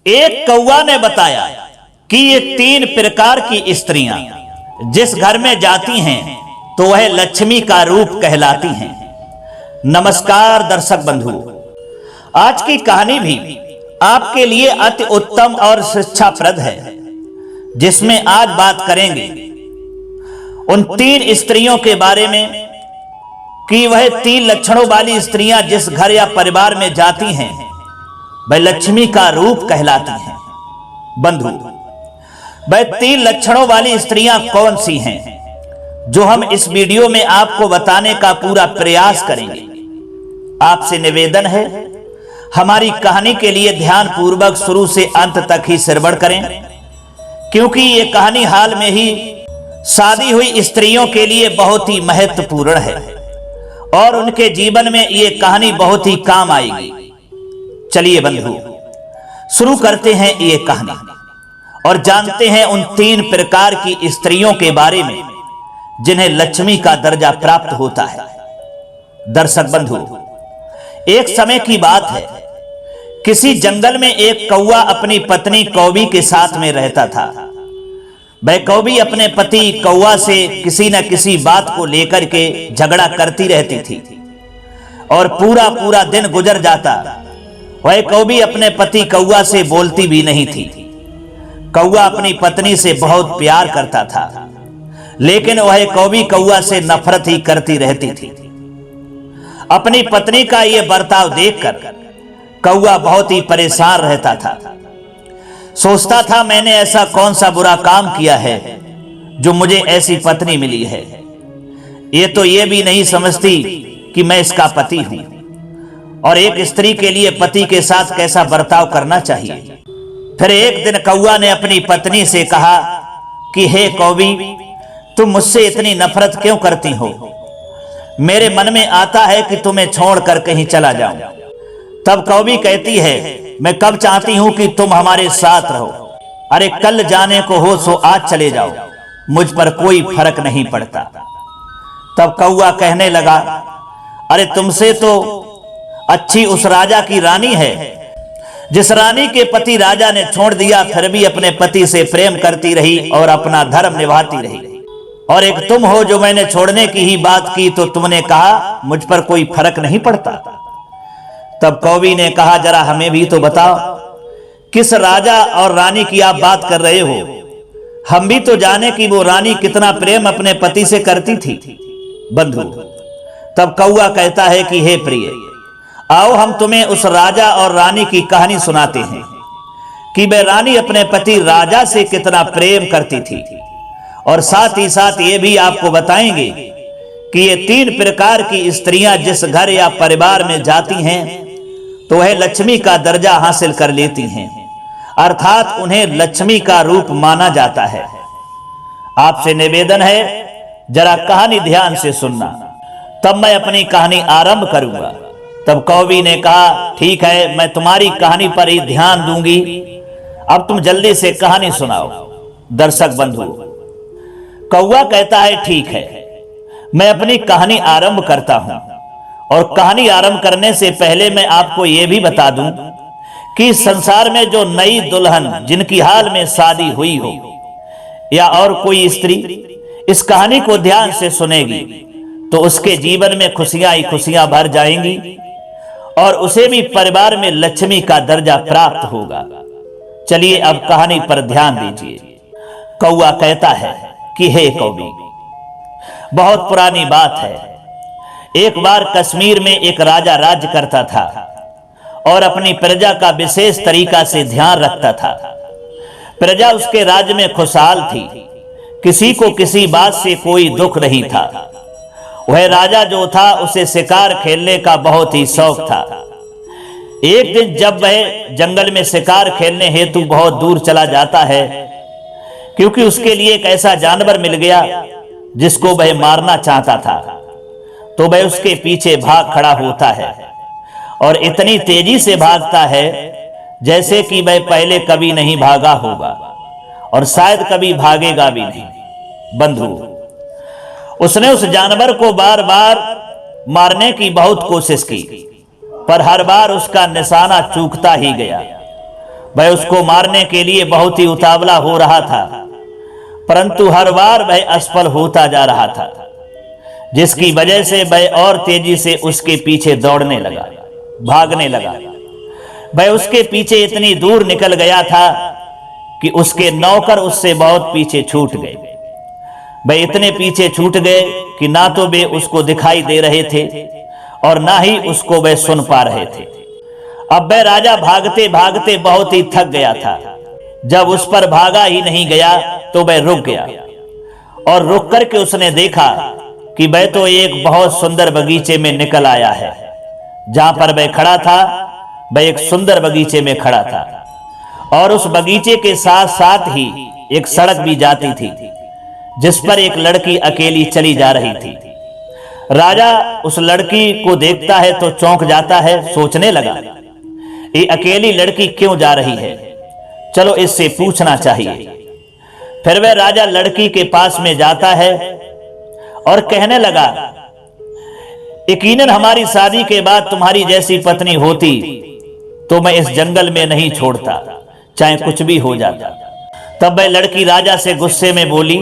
एक कौवा ने बताया कि ये 3 प्रकार की स्त्रियां जिस घर में जाती हैं तो वह लक्ष्मी का रूप कहलाती हैं। नमस्कार दर्शक बंधु, आज की कहानी भी आपके लिए अति उत्तम और शिक्षाप्रद है, जिसमें आज बात करेंगे उन 3 स्त्रियों के बारे में कि वह 3 लक्षणों वाली स्त्रियां जिस घर या परिवार में जाती हैं वह लक्ष्मी का रूप कहलाती हैं। बंधु, वह 3 लक्षणों वाली स्त्रियां कौन सी हैं जो हम इस वीडियो में आपको बताने का पूरा प्रयास करेंगे। आपसे निवेदन है, हमारी कहानी के लिए ध्यान पूर्वक शुरू से अंत तक ही श्रवण करें, क्योंकि ये कहानी हाल में ही शादी हुई स्त्रियों के लिए बहुत ही महत्वपूर्ण है और उनके जीवन में ये कहानी बहुत ही काम आएगी। चलिए बंधु, शुरू करते हैं ये कहानी और जानते हैं उन 3 प्रकार की स्त्रियों के बारे में जिन्हें लक्ष्मी का दर्जा प्राप्त होता है। दर्शक बंधु, एक समय की बात है, किसी जंगल में एक कौवा अपनी पत्नी कौवी के साथ में रहता था। वह कौवी अपने पति कौवा से किसी न किसी बात को लेकर के झगड़ा करती रहती थी और पूरा दिन गुजर जाता। वह कौवी अपने पति कौवा से बोलती भी नहीं थी। कौवा अपनी पत्नी से बहुत प्यार करता था, लेकिन वह कौवी कौवा से नफरत ही करती रहती थी। अपनी पत्नी का यह बर्ताव देखकर कौवा बहुत ही परेशान रहता था। सोचता था, मैंने ऐसा कौन सा बुरा काम किया है जो मुझे ऐसी पत्नी मिली है। ये तो ये भी नहीं समझती कि मैं इसका पति हूं और एक स्त्री के लिए पति के साथ कैसा बर्ताव करना चाहिए। फिर एक दिन कौवा ने अपनी पत्नी से कहा कि हे कौवी, तुम मुझसे इतनी नफरत क्यों करती हो? मेरे मन में आता है कि तुम्हें छोड़कर कहीं चला जाऊं। तब कौवी कहती है, मैं कब चाहती हूं कि तुम हमारे साथ रहो। अरे कल जाने को हो सो आज चले जाओ, मुझ पर कोई फर्क नहीं पड़ता। तब कौवा कहने लगा, अरे तुमसे तो अच्छी उस राजा की रानी है जिस रानी के पति राजा ने छोड़ दिया, फिर भी अपने पति से प्रेम करती रही और अपना धर्म निभाती रही। और एक तुम हो जो मैंने छोड़ने की ही बात की तो तुमने कहा मुझ पर कोई फर्क नहीं पड़ता। तब कौवी ने कहा, जरा हमें भी तो बताओ, किस राजा और रानी की आप बात कर रहे हो? हम भी तो जाने कि वो रानी कितना प्रेम अपने पति से करती थी। बंधु, तब कौवा कहता है कि हे प्रिय, आओ हम तुम्हें उस राजा और रानी की कहानी सुनाते हैं कि वह रानी अपने पति राजा से कितना प्रेम करती थी, और साथ ही साथ ये भी आपको बताएंगे कि ये 3 प्रकार की स्त्रियां जिस घर या परिवार में जाती हैं तो वह लक्ष्मी का दर्जा हासिल कर लेती हैं, अर्थात उन्हें लक्ष्मी का रूप माना जाता है। आपसे निवेदन है, जरा कहानी ध्यान से सुनना, तब मैं अपनी कहानी आरंभ करूंगा। तब कौवी ने कहा, ठीक है, मैं तुम्हारी कहानी पर ही ध्यान दूंगी, अब तुम जल्दी से कहानी सुनाओ। दर्शक बंधु, कौवा कहता है, ठीक है, मैं अपनी कहानी आरंभ करता हूं। और कहानी आरंभ करने से पहले मैं आपको यह भी बता दूं कि संसार में जो नई दुल्हन जिनकी हाल में शादी हुई हो या और कोई स्त्री इस कहानी को ध्यान से सुनेगी तो उसके जीवन में खुशियां ही खुशियां भर जाएंगी और उसे भी परिवार में लक्ष्मी का दर्जा प्राप्त होगा। चलिए अब कहानी पर ध्यान दीजिए। कौवा कहता है कि हे कौवी, बहुत पुरानी बात है, एक बार कश्मीर में एक राजा राज्य करता था और अपनी प्रजा का विशेष तरीका से ध्यान रखता था। प्रजा उसके राज्य में खुशहाल थी, किसी को किसी बात से कोई दुख नहीं था। वह राजा जो था उसे शिकार खेलने का बहुत ही शौक था। एक दिन जब वह जंगल में शिकार खेलने हेतु बहुत दूर चला जाता है, क्योंकि उसके लिए एक ऐसा जानवर मिल गया जिसको वह मारना चाहता था, तो वह उसके पीछे भाग खड़ा होता है और इतनी तेजी से भागता है जैसे कि वह पहले कभी नहीं भागा होगा और शायद कभी भागेगा भी नहीं। बंधु, उसने उस जानवर को बार बार मारने की बहुत कोशिश की, पर हर बार उसका निशाना चूकता ही गया। वह उसको मारने के लिए बहुत ही उतावला हो रहा था, परंतु हर बार वह असफल होता जा रहा था, जिसकी वजह से वह और तेजी से उसके पीछे दौड़ने लगा, भागने लगा। वह उसके पीछे इतनी दूर निकल गया था कि उसके नौकर उससे बहुत पीछे छूट गए। वह इतने पीछे छूट गए कि ना तो वे उसको दिखाई दे रहे थे और ना ही उसको वह सुन पा रहे थे। अब वह राजा भागते भागते बहुत ही थक गया था। जब उस पर भागा ही नहीं गया तो वह रुक गया, और रुक करके उसने देखा कि वह तो एक बहुत सुंदर बगीचे में निकल आया है। जहां पर वह खड़ा था वह एक सुंदर बगीचे में खड़ा था, और उस बगीचे के साथ साथ ही एक सड़क भी जाती थी, जिस पर एक लड़की अकेली चली जा रही थी। राजा उस लड़की को देखता है तो चौंक जाता है, सोचने लगा, ये अकेली लड़की क्यों जा रही है, चलो इससे पूछना चाहिए। फिर वह राजा लड़की के पास में जाता है और कहने लगा, यकीनन हमारी शादी के बाद तुम्हारी जैसी पत्नी होती तो मैं इस जंगल में नहीं छोड़ता, चाहे कुछ भी हो जाता। तब वह लड़की राजा से गुस्से में बोली,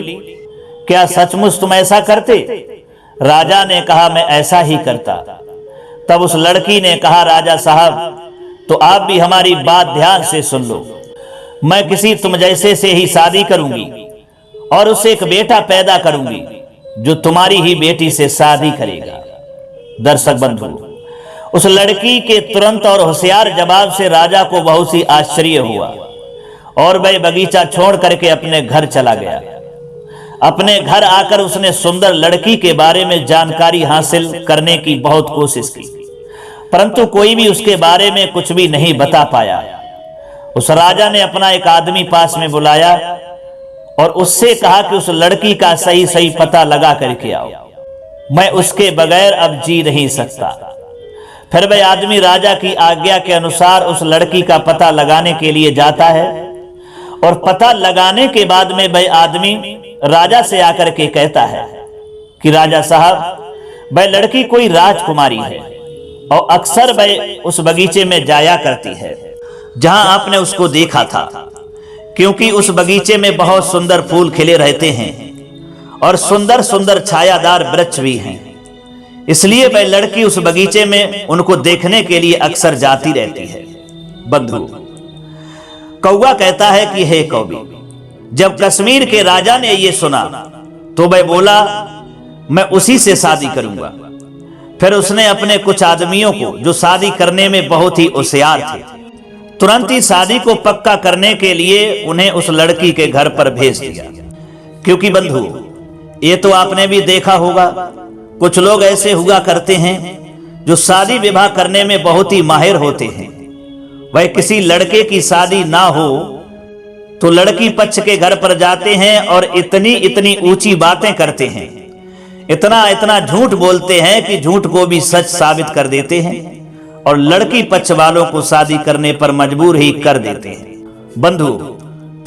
क्या सचमुच तुम ऐसा करते? राजा ने कहा, मैं ऐसा ही करता। तब उस लड़की ने कहा, राजा साहब तो आप भी हमारी बात ध्यान से सुन लो। मैं किसी तुम जैसे से ही शादी करूंगी और उससे एक बेटा पैदा करूंगी जो तुम्हारी ही बेटी से शादी करेगा। दर्शक बंधु, उस लड़की के तुरंत और होशियार जवाब से राजा को बहुत ही आश्चर्य हुआ, और वह बगीचा छोड़ करके अपने घर चला गया। अपने घर आकर उसने सुंदर लड़की के बारे में जानकारी हासिल करने की बहुत कोशिश की, परंतु कोई भी उसके बारे में कुछ भी नहीं बता पाया। उस राजा ने अपना एक आदमी पास में बुलाया और उससे कहा कि उस लड़की का सही सही पता लगा करके आओ, मैं उसके बगैर अब जी नहीं सकता। फिर वह आदमी राजा की आज्ञा के अनुसार उस लड़की का पता लगाने के लिए जाता है, और पता लगाने के बाद में वह आदमी राजा से आकर के कहता है कि राजा साहब, वह लड़की कोई राजकुमारी है और अक्सर वह उस बगीचे में जाया करती है जहां आपने उसको देखा था, क्योंकि उस बगीचे में बहुत सुंदर फूल खिले रहते हैं और सुंदर सुंदर छायादार वृक्ष भी हैं। इसलिए वह लड़की उस बगीचे में उनको देखने के लिए अक्सर जाती रहती है। बंधु, कौवा कहता है कि हे कौवी, जब कश्मीर के राजा ने यह सुना तो वह बोला, मैं उसी से शादी करूंगा। फिर उसने अपने कुछ आदमियों को, जो शादी करने में बहुत ही होशियार थे, तुरंत ही शादी को पक्का करने के लिए उन्हें उस लड़की के घर पर भेज दिया। क्योंकि बंधु, ये तो आपने भी देखा होगा, कुछ लोग ऐसे हुआ करते हैं जो शादी विवाह करने में बहुत ही माहिर होते हैं। वह किसी लड़के की शादी ना हो तो लड़की पक्ष के घर पर जाते हैं और इतनी इतनी ऊंची बातें करते हैं, इतना इतना झूठ बोलते हैं कि झूठ को भी सच साबित कर देते हैं और लड़की पक्ष वालों को शादी करने पर मजबूर ही कर देते हैं। बंधु,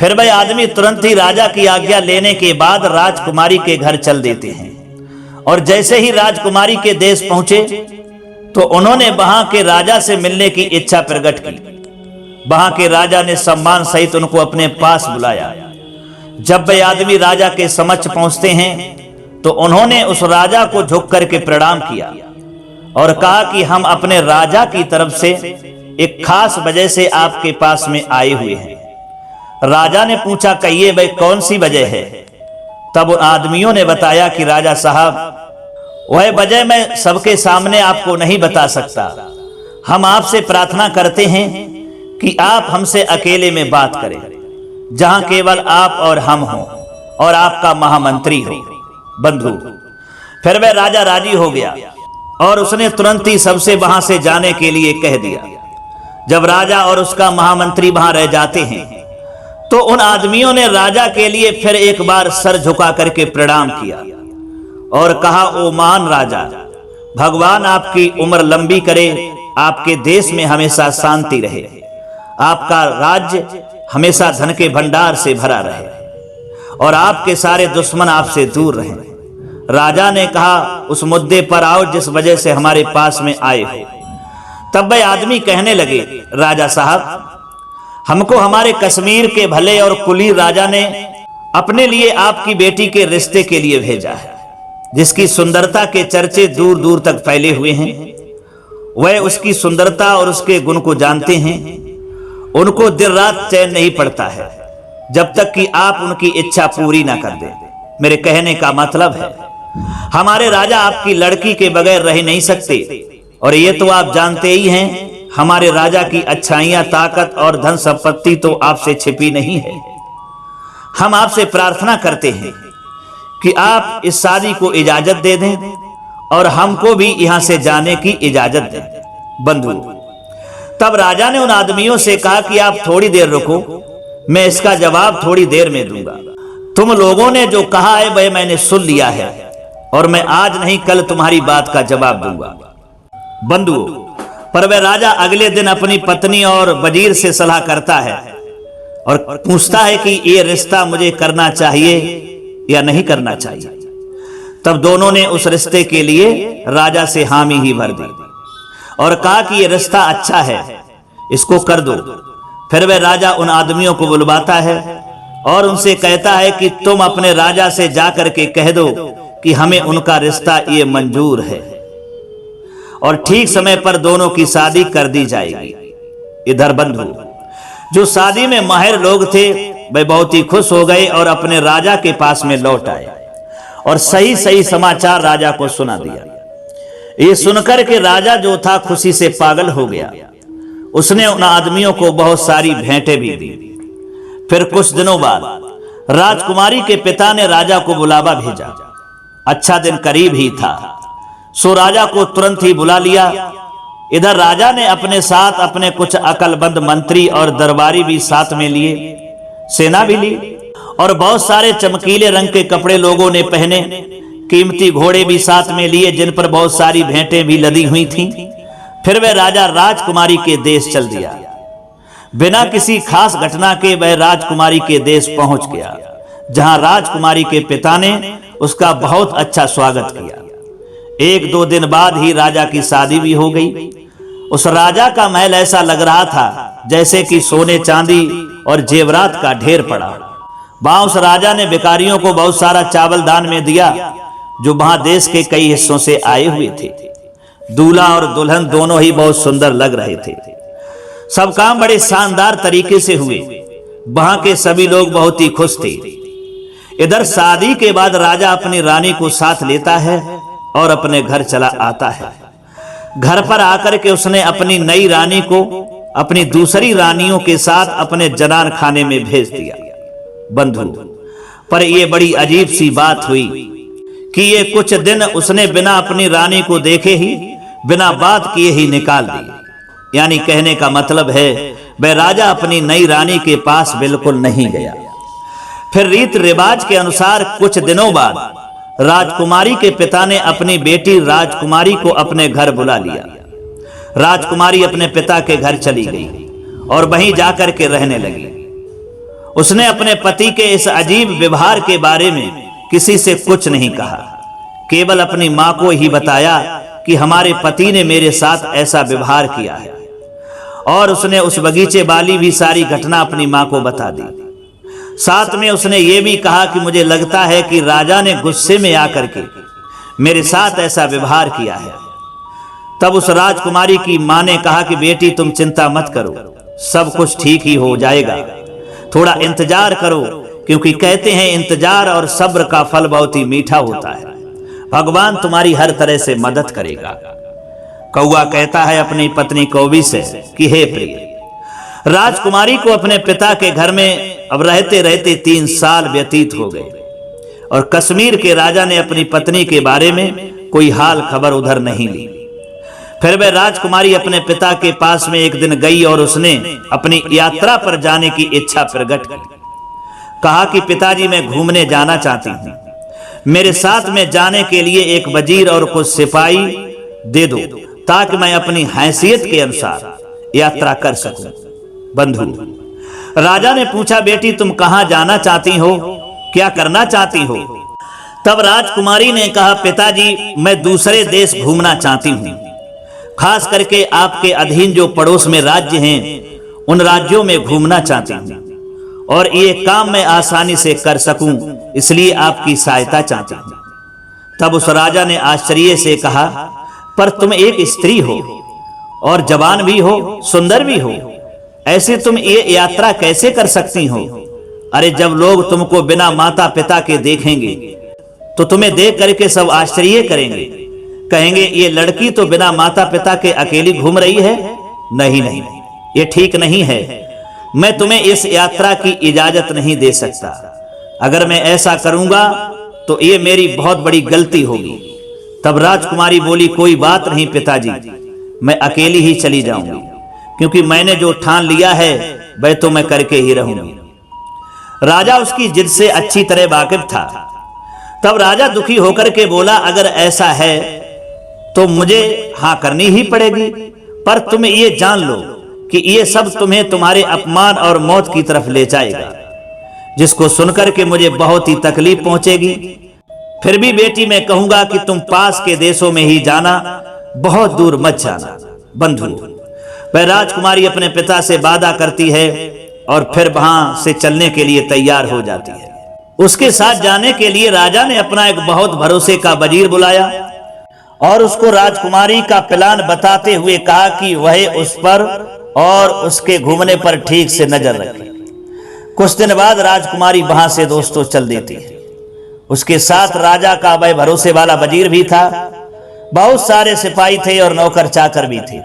फिर वह आदमी तुरंत ही राजा की आज्ञा लेने के बाद राजकुमारी के घर चल देते हैं, और जैसे ही राजकुमारी के देश पहुंचे तो उन्होंने वहां के राजा से मिलने की इच्छा प्रकट की। वहां के राजा ने सम्मान सहित उनको अपने पास बुलाया। जब वह आदमी राजा के समक्ष पहुंचते हैं तो उन्होंने उस राजा को झुक करके प्रणाम किया और कहा कि हम अपने राजा की तरफ से एक खास वजह से आपके पास में आए हुए हैं। राजा ने पूछा, कहिए भाई कौन सी वजह है? तब उन आदमियों ने बताया कि राजा साहब, वह वजह मैं सबके सामने आपको नहीं बता सकता। हम आपसे प्रार्थना करते हैं कि आप हमसे अकेले में बात करें, जहां केवल आप और हम हों और आपका महामंत्री हो। बंधु, फिर वह राजा राजी हो गया और उसने तुरंत ही सबसे वहां से जाने के लिए कह दिया। जब राजा और उसका महामंत्री वहां रह जाते हैं तो उन आदमियों ने राजा के लिए फिर एक बार सर झुका करके प्रणाम किया और कहा, ओ महान राजा, भगवान आपकी उम्र लंबी करे, आपके देश में हमेशा शांति रहे, आपका राज्य हमेशा धन के भंडार से भरा रहे और आपके सारे दुश्मन आपसे दूर रहे। राजा ने कहा, उस मुद्दे पर आओ जिस वजह से हमारे पास में आए हो। तब वह आदमी कहने लगे, राजा साहब, हमको हमारे कश्मीर के भले और कुलीन राजा ने अपने लिए आपकी बेटी के रिश्ते के लिए भेजा है, जिसकी सुंदरता के चर्चे दूर दूर तक फैले हुए हैं। वह उसकी सुंदरता और उसके गुण को जानते हैं। उनको दिन रात चैन नहीं पड़ता है जब तक कि आप उनकी इच्छा पूरी ना कर दें। मेरे कहने का मतलब है, हमारे राजा आपकी लड़की के बगैर रह नहीं सकते, और ये तो आप जानते ही हैं, हमारे राजा की अच्छाइयां, ताकत और धन संपत्ति तो आपसे छिपी नहीं है। हम आपसे प्रार्थना करते हैं कि आप इस शादी को इजाजत दे दें और हमको भी यहां से जाने की इजाजत दें। बंधु, तब राजा ने उन आदमियों से कहा कि आप थोड़ी देर रुको, मैं इसका जवाब थोड़ी देर में दूंगा। तुम लोगों ने जो कहा है वह मैंने सुन लिया है, और मैं आज नहीं कल तुम्हारी बात का जवाब दूंगा। बंधु, पर वह राजा अगले दिन अपनी पत्नी और वजीर से सलाह करता है और पूछता है कि ये रिश्ता मुझे करना चाहिए या नहीं करना चाहिए। तब दोनों ने उस रिश्ते के लिए राजा से हामी ही भर दी और कहा कि ये रिश्ता अच्छा है, इसको कर दो। फिर वह राजा उन आदमियों को बुलवाता है और उनसे कहता है कि तुम अपने राजा से जाकर के कह दो कि हमें उनका रिश्ता ये मंजूर है और ठीक समय पर दोनों की शादी कर दी जाएगी। इधर बंधु, जो शादी में माहिर लोग थे वे बहुत ही खुश हो गए और अपने राजा के पास में लौट आए और सही सही समाचार राजा को सुना दिया। ये सुनकर के राजा जो था खुशी से पागल हो गया। उसने उन आदमियों को बहुत सारी भेंटें भी दी। फिर कुछ दिनों बाद राजकुमारी के पिता ने राजा को बुलावा भेजा। अच्छा दिन करीब ही था, सो राजा को तुरंत ही बुला लिया। इधर राजा ने अपने साथ अपने कुछ अकलमंद मंत्री और दरबारी भी साथ में लिए, सेना भी ली और बहुत सारे चमकीले रंग के कपड़े लोगों ने पहने। कीमती घोड़े भी साथ में लिए जिन पर बहुत सारी भेंटें भी लदी हुई थीं। फिर वह राजा राजकुमारी के देश चल दिया। बिना किसी खास घटना के वह राजकुमारी के देश पहुंच गया, जहां राजकुमारी के पिता ने उसका बहुत अच्छा स्वागत किया। एक दो दिन बाद ही राजा की शादी भी हो गई। उस राजा का महल ऐसा लग रहा था जैसे कि सोने चांदी और जेवरात का ढेर पड़ा। वहां उस राजा ने भिखारियों को बहुत सारा चावल दान में दिया, जो वहां देश के कई हिस्सों से आए हुए थे। दूल्हा और दुल्हन दोनों ही बहुत सुंदर लग रहे थे। सब काम बड़े शानदार तरीके से हुए। वहां के सभी लोग बहुत ही खुश थे। इधर शादी के बाद राजा अपनी रानी को साथ लेता है और अपने घर चला आता है। घर पर आकर के उसने अपनी नई रानी को अपनी दूसरी रानियों के साथ अपने जनान खाने में भेज दिया। बंधु, पर यह बड़ी अजीब सी बात हुई कि ये कुछ दिन उसने बिना अपनी रानी को देखे ही, बिना बात किए ही निकाल दी। यानी कहने का मतलब है वह राजा अपनी नई रानी के पास बिल्कुल नहीं गया। फिर रीत रिवाज के अनुसार कुछ दिनों बाद राजकुमारी के पिता ने अपनी बेटी राजकुमारी को अपने घर बुला लिया। राजकुमारी अपने पिता के घर चली गई और वहीं जाकर के रहने लगी। उसने अपने पति के इस अजीब व्यवहार के बारे में किसी से कुछ नहीं कहा, केवल अपनी मां को ही बताया कि हमारे पति ने मेरे साथ ऐसा व्यवहार किया है। और उसने उस बगीचे वाली भी सारी घटना अपनी मां को बता दी। साथ में उसने ये भी कहा कि मुझे लगता है कि राजा ने गुस्से में आकर के मेरे साथ ऐसा व्यवहार किया है। तब उस राजकुमारी की मां ने कहा कि बेटी तुम चिंता मत करो, सब कुछ ठीक ही हो जाएगा, थोड़ा इंतजार करो, क्योंकि कहते हैं इंतजार और सब्र का फल बहुत ही मीठा होता है। भगवान तुम्हारी हर तरह से मदद करेगा। कौआ कहता है अपनी पत्नी कौवी से कि हे प्रिय, राजकुमारी को अपने पिता के घर में अब रहते रहते 3 साल व्यतीत हो गए और कश्मीर के राजा ने अपनी पत्नी के बारे में कोई हाल खबर उधर नहीं ली। फिर वह राजकुमारी अपने पिता के पास में एक दिन गई और उसने अपनी यात्रा पर जाने की इच्छा प्रकट की। कहा कि पिताजी मैं घूमने जाना चाहती हूँ, मेरे साथ में जाने के लिए एक वजीर और कुछ सिपाही दे दो ताकि मैं अपनी हैसियत के अनुसार यात्रा कर सकूं। बंधु, राजा ने पूछा बेटी तुम कहां जाना चाहती हो, क्या करना चाहती हो? तब राजकुमारी ने कहा पिताजी मैं दूसरे देश घूमना चाहती हूँ, खास करके आपके अधीन जो पड़ोस में राज्य हैं उन राज्यों में घूमना चाहती हूँ और ये काम मैं आसानी से कर सकूं, इसलिए आपकी सहायता चाहती हूँ। तब उस राजा ने आश्चर्य से कहा, पर तुम एक स्त्री हो और जवान भी हो, सुंदर भी हो, ऐसे तुम ये यात्रा कैसे कर सकती हो? अरे जब लोग तुमको बिना माता पिता के देखेंगे तो तुम्हें देख करके सब आश्चर्य करेंगे, कहेंगे ये लड़की तो बिना माता पिता के अकेली घूम रही है। नहीं नहीं, ये ठीक नहीं है। मैं तुम्हें इस यात्रा की इजाजत नहीं दे सकता। अगर मैं ऐसा करूंगा तो ये मेरी बहुत बड़ी गलती होगी। तब राजकुमारी बोली, कोई बात नहीं पिताजी, मैं अकेली ही चली जाऊंगी, क्योंकि मैंने जो ठान लिया है वह तो मैं करके ही रहूंगी। राजा उसकी जिद से अच्छी तरह वाकिफ था। तब राजा दुखी होकर के बोला, अगर ऐसा है तो मुझे हाँ करनी ही पड़ेगी, पर तुम ये जान लो कि ये सब तुम्हें तुम्हारे अपमान और मौत की तरफ ले जाएगा, जिसको सुनकर के मुझे बहुत ही तकलीफ पहुंचेगी। फिर भी बेटी मैं कहूंगा कि तुम पास के देशों में ही जाना, बहुत दूर मत जाना। बंधु, वह राजकुमारी अपने पिता से वादा करती है और फिर वहां से चलने के लिए तैयार हो जाती है। उसके साथ जाने के लिए राजा ने अपना एक बहुत भरोसे का वजीर बुलाया और उसको राजकुमारी का प्लान बताते हुए कहा कि वह उस पर और उसके घूमने पर ठीक से नजर रखे। कुछ दिन बाद राजकुमारी वहां से दोस्तों चल देती है। उसके साथ राजा का वह भरोसे वाला वजीर भी था, बहुत सारे सिपाही थे और नौकर चाकर भी थे।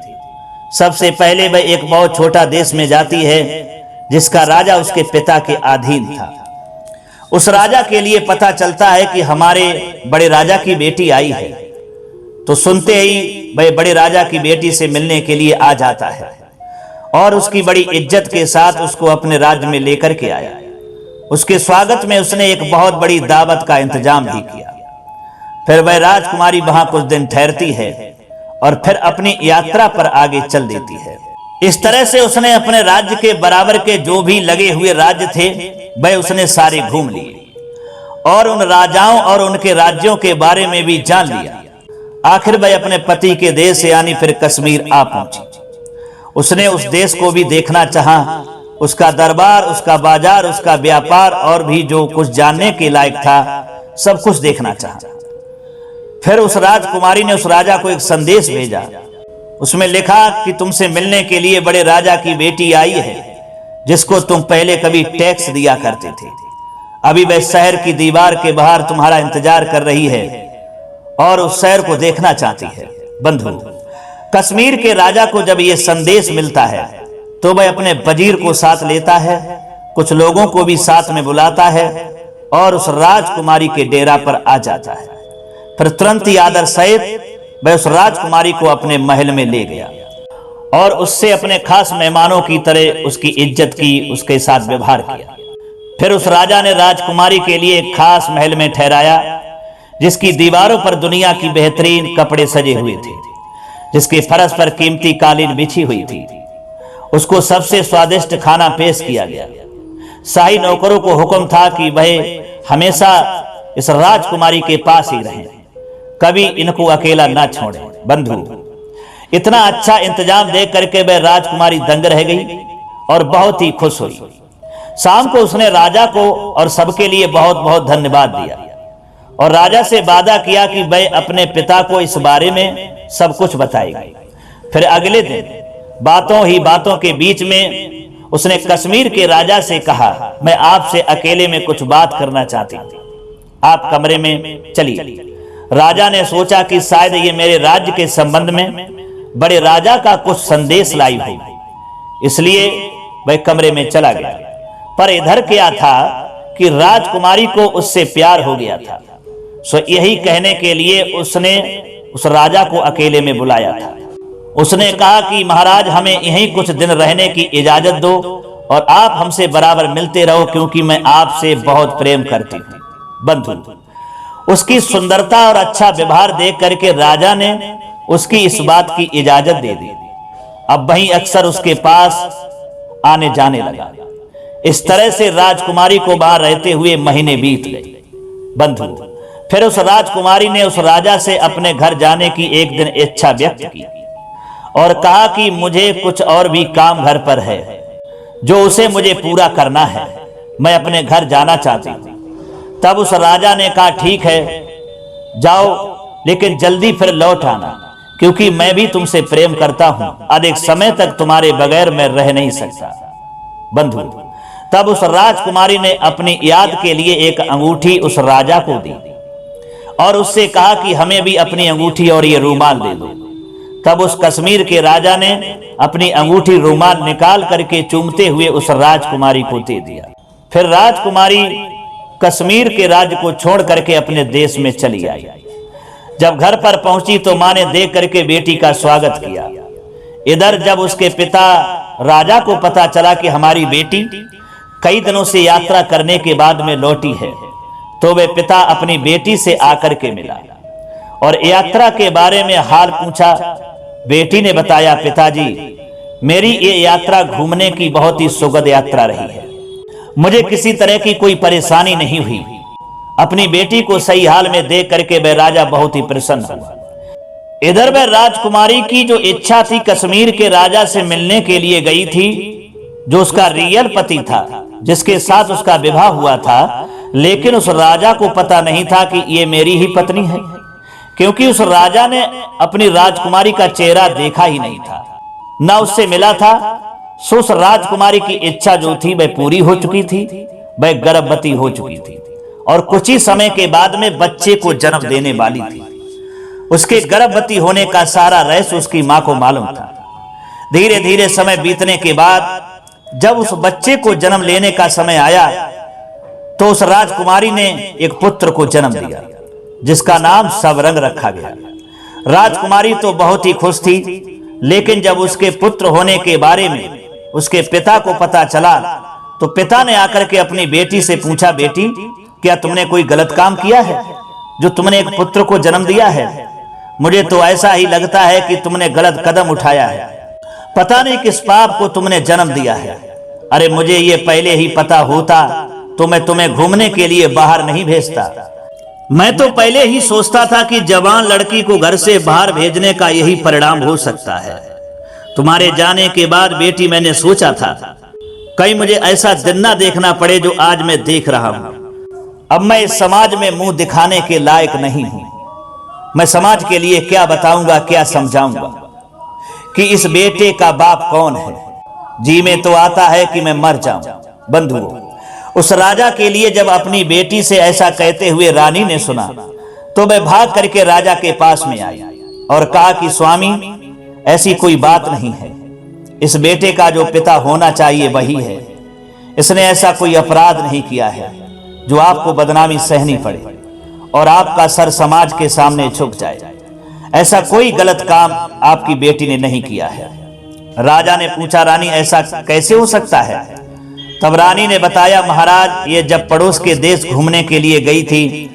सबसे पहले वह एक बहुत छोटा देश में जाती है जिसका राजा उसके पिता के अधीन था। उस राजा के लिए पता चलता है कि हमारे बड़े राजा की बेटी आई है, तो सुनते ही वह बड़े राजा की बेटी से मिलने के लिए आ जाता है और उसकी बड़ी इज्जत के साथ उसको अपने राज्य में लेकर के आया। उसके स्वागत में उसने एक बहुत बड़ी दावत का इंतजाम भी किया। फिर वह राजकुमारी वहां कुछ दिन ठहरती है और फिर अपनी यात्रा पर आगे चल देती है। इस तरह से उसने अपने राज्य के बराबर के जो भी लगे हुए राज्य थे वह उसने सारे घूम लिए और उन राजाओं और उनके राज्यों के बारे में भी जान लिया। आखिर वह अपने पति के देश यानी फिर कश्मीर आ पहुंची। उसने उस देश को भी देखना चाहा, उसका दरबार, उसका बाजार, उसका व्यापार और भी जो कुछ जानने के लायक था सब कुछ देखना चाहा। फिर उस राजकुमारी ने उस राजा को एक संदेश भेजा। उसमें लिखा कि तुमसे मिलने के लिए बड़े राजा की बेटी आई है, जिसको तुम पहले कभी टैक्स दिया करते थे। अभी वह शहर की दीवार के बाहर तुम्हारा इंतजार कर रही है और उस शहर को देखना चाहती है। बंधु, कश्मीर के राजा को जब यह संदेश मिलता है तो वह अपने वजीर को साथ लेता है, कुछ लोगों को भी साथ में बुलाता है और उस राजकुमारी के डेरा पर आ जाता है। फिर तुरंत ही आदर सहित वह उस राजकुमारी को अपने महल में ले गया और उससे अपने खास मेहमानों की तरह उसकी इज्जत की, उसके साथ व्यवहार किया। फिर उस राजा ने राजकुमारी के लिए एक खास महल में ठहराया, जिसकी दीवारों पर दुनिया की बेहतरीन कपड़े सजे हुए थे, जिसके फर्श पर कीमती कालीन बिछी हुई थी। उसको सबसे स्वादिष्ट खाना पेश किया गया। शाही नौकरों को हुक्म था कि वह हमेशा इस राजकुमारी के पास ही रहें, कभी इनको अकेला ना छोड़ें। बंधु, इतना अच्छा इंतजाम देख करके वह राजकुमारी दंग रह गई और बहुत ही खुश हुई। शाम को उसने राजा को और सबके लिए बहुत बहुत धन्यवाद दिया और राजा से वादा किया कि वह अपने पिता को इस बारे में सब कुछ बताएगी। फिर अगले दिन बातों ही बातों के बीच में उसने कश्मीर के राजा से कहा, मैं आपसे अकेले में कुछ बात करना चाहती हूँ, आप कमरे में चलिए। राजा ने सोचा कि शायद ये मेरे राज्य के संबंध में बड़े राजा का कुछ संदेश लाई हो, इसलिए वह कमरे में चला गया। पर इधर क्या था कि राजकुमारी को उससे प्यार हो गया था। सो यही कहने के लिए उसने उस राजा को अकेले में बुलाया था। उसने कहा कि महाराज, हमें यहीं कुछ दिन रहने की इजाजत दो और आप हमसे बराबर मिलते रहो, क्योंकि मैं आपसे बहुत प्रेम करती हूँ। बंधु, उसकी सुंदरता और अच्छा व्यवहार देख करके राजा ने उसकी इस बात की इजाजत दे दी। अब वहीं अक्सर उसके पास आने जाने लगा। इस तरह से राजकुमारी को वहां रहते हुए महीने बीत गए। बंधु, फिर उस राजकुमारी ने उस राजा से अपने घर जाने की एक दिन इच्छा व्यक्त की और कहा कि मुझे कुछ और भी काम घर पर है, जो उसे मुझे पूरा करना है। मैं अपने घर जाना चाहती हूँ। तब उस राजा ने कहा, ठीक है जाओ, लेकिन जल्दी फिर लौट आना, क्योंकि मैं भी तुमसे प्रेम करता हूं। अधिक समय तक तुम्हारे बगैर मैं रह नहीं सकता। बंधु, तब उस राजकुमारी ने अपनी याद के लिए एक अंगूठी उस राजा को दी और उससे कहा कि हमें भी अपनी अंगूठी और ये रूमाल दे दो। तब उस कश्मीर के राजा ने अपनी अंगूठी रूमाल निकाल करके चूमते हुए उस राजकुमारी को दे दिया। फिर राजकुमारी कश्मीर के राज्य को छोड़ करके अपने देश में चली आई। जब घर पर पहुंची तो मां ने देख करके बेटी का स्वागत किया। इधर जब उसके पिता राजा को पता चला कि हमारी बेटी कई दिनों से यात्रा करने के बाद में लौटी है, तो वे पिता अपनी बेटी से आकर के मिला और यात्रा के बारे में हाल पूछा। बेटी ने बताया, पिताजी मेरी ये यात्रा घूमने की बहुत ही सुखद यात्रा रही है, मुझे किसी तरह की कोई परेशानी नहीं हुई। अपनी बेटी को सही हाल में देख करके वह राजा बहुत ही प्रसन्न हुआ। इधर वह राजकुमारी की जो इच्छा थी कश्मीर के राजा से मिलने के लिए गई थी, जो उसका रियल पति था, जिसके साथ उसका विवाह हुआ था, लेकिन उस राजा को पता नहीं था कि ये मेरी ही पत्नी है, क्योंकि उस राजा ने अपनी राजकुमारी का चेहरा देखा ही नहीं था, न उससे मिला था। सो उस राजकुमारी की इच्छा जो थी वह पूरी हो चुकी थी, वह गर्भवती हो चुकी थी और कुछ ही समय के बाद में बच्चे को जन्म देने वाली थी। उसके गर्भवती होने का सारा रहस्य उसकी मां को मालूम था। धीरे धीरे समय बीतने के बाद जब उस बच्चे को जन्म लेने का समय आया, तो उस राजकुमारी ने एक पुत्र को जन्म दिया, जिसका नाम सबरंग रखा गया। राजकुमारी तो बहुत ही खुश थी, लेकिन जब उसके पुत्र होने के बारे में उसके पिता को पता चला, तो पिता ने आकर के अपनी बेटी से पूछा, बेटी क्या तुमने कोई गलत काम किया है जो तुमने एक पुत्र को जन्म दिया है? मुझे तो ऐसा ही लगता है कि तुमने गलत कदम उठाया है, पता नहीं किस पाप को तुमने जन्म दिया है। अरे मुझे ये पहले ही पता होता तो मैं तुम्हें घूमने के लिए बाहर नहीं भेजता। मैं तो पहले ही सोचता था कि जवान लड़की को घर से बाहर भेजने का यही परिणाम हो सकता है। तुम्हारे जाने के बाद बेटी मैंने सोचा था कहीं मुझे ऐसा दिन ना देखना पड़े जो आज मैं देख रहा हूं। अब मैं इस समाज में मुंह दिखाने के लायक नहीं हूं। मैं समाज के लिए क्या बताऊंगा, क्या समझाऊंगा कि इस बेटे का बाप कौन है। जी में तो आता है कि मैं मर जाऊं। बंधुओं, उस राजा के लिए जब अपनी बेटी से ऐसा कहते हुए रानी ने सुना, तो वह भाग करके राजा के पास में आई और कहा कि स्वामी, ऐसी कोई बात नहीं है, इस बेटे का जो पिता होना चाहिए वही है। इसने ऐसा कोई अपराध नहीं किया है जो आपको बदनामी सहनी पड़े और आपका सर समाज के सामने झुक जाए। ऐसा कोई गलत काम आपकी बेटी ने नहीं किया है। राजा ने पूछा, रानी ऐसा कैसे हो सकता है? तब रानी ने बताया, महाराज ये जब पड़ोस के देश घूमने के लिए गई थी,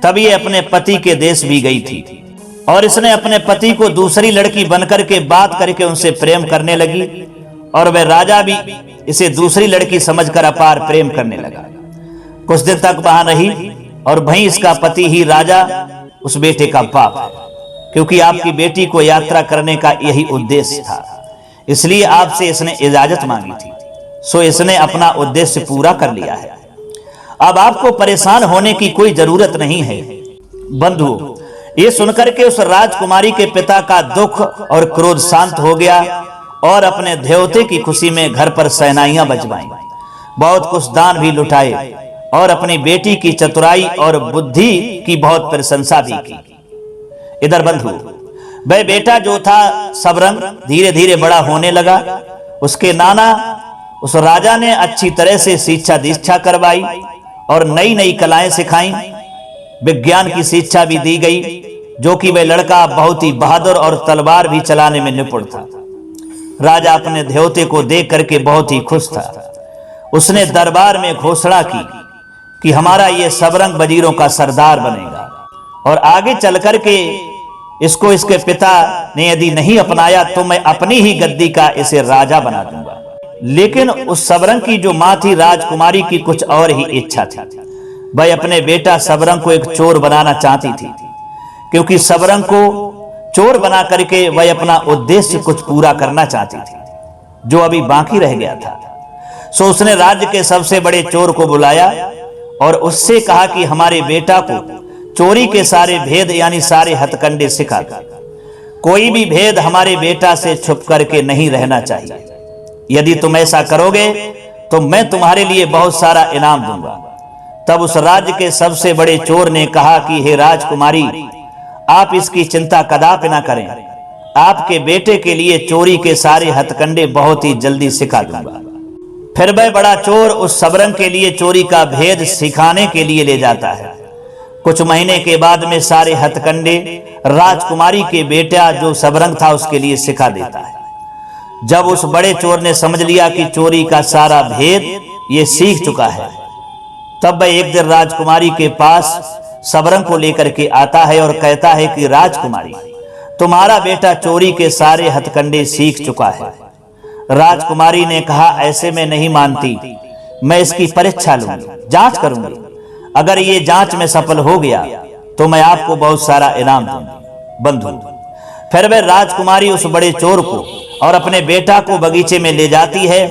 तब ये अपने पति के देश भी गई थी और इसने अपने पति को दूसरी लड़की बनकर के बात करके उनसे प्रेम करने लगी और वह राजा भी इसे दूसरी लड़की समझकर अपार प्रेम करने लगा। कुछ दिन तक वहां रही और वहीं इसका पति ही राजा उस बेटे का बाप है, क्योंकि आपकी बेटी को यात्रा करने का यही उद्देश्य था, इसलिए आपसे इसने इजाजत मांगी थी। सो इसने अपना उद्देश्य पूरा कर लिया है। अब आपको परेशान होने की कोई जरूरत नहीं है। बंधु, ये सुनकर के उस राजकुमारी के पिता का दुख और क्रोध शांत हो गया और अपने देवते की खुशी में घर पर सहनाइयां बजवाईं, बहुत कुछ दान भी लुटाए और अपनी बेटी की चतुराई और बुद्धि की बहुत प्रशंसा भी की। इधर बंधु, वह बेटा जो था सबरंग धीरे धीरे बड़ा होने लगा। उसके नाना उस राजा ने अच्छी तरह से शिक्षा दीक्षा करवाई और नई नई कलाएं सिखाई। विज्ञान की शिक्षा भी दी गई, जो कि वह लड़का बहुत ही बहादुर और तलवार भी चलाने में निपुण था। राजा अपने देवते को देख करके बहुत ही खुश था। उसने दरबार में घोषणा की कि हमारा ये सबरंग वजीरों का सरदार बनेगा और आगे चल करके इसको इसके पिता ने यदि नहीं अपनाया तो मैं अपनी ही गद्दी का इसे राजा बना दूंगा। लेकिन उस सबरंग की जो मां थी राजकुमारी की कुछ और ही इच्छा थी। वह अपने बेटा सबरंग को एक चोर बनाना चाहती थी, क्योंकि सबरंग को चोर बना करके वह अपना उद्देश्य कुछ पूरा करना चाहती थी जो अभी बाकी रह गया था। सो उसने राज्य के सबसे बड़े चोर को बुलाया और उससे कहा कि हमारे बेटा को चोरी के सारे भेद यानी सारे हथकंडे सिखा दो। कोई भी भेद हमारे बेटा से छुप करके नहीं रहना चाहिए। यदि तुम ऐसा करोगे तो मैं तुम्हारे लिए बहुत सारा इनाम दूंगा। तब उस राज्य के सबसे बड़े चोर ने कहा कि हे राजकुमारी, आप इसकी चिंता कदापि ना करें, आपके बेटे के लिए चोरी के सारे हथकंडे बहुत ही जल्दी सिखा दूंगा। फिर वह बड़ा चोर उस सबरंग के लिए चोरी का भेद सिखाने के लिए ले जाता है। कुछ महीने के बाद में सारे हथकंडे राजकुमारी के बेटा जो सबरंग था उसके लिए सिखा देता है। जब उस बड़े चोर ने समझ लिया कि चोरी का सारा भेद ये सीख चुका है, तब वह एक दिन राजकुमारी के पास सबरंग को लेकर के आता है और कहता है कि राजकुमारी, तुम्हारा बेटा चोरी के सारे हथकंडे सीख चुका है। राजकुमारी ने कहा, ऐसे में नहीं मानती, मैं इसकी परीक्षा लूंगी, जांच करूंगी। अगर ये जांच में सफल हो गया तो मैं आपको बहुत सारा इनाम दूंगी। बंधु, फिर वह राजकुमारी उस बड़े चोर को और अपने बेटा को बगीचे में ले जाती है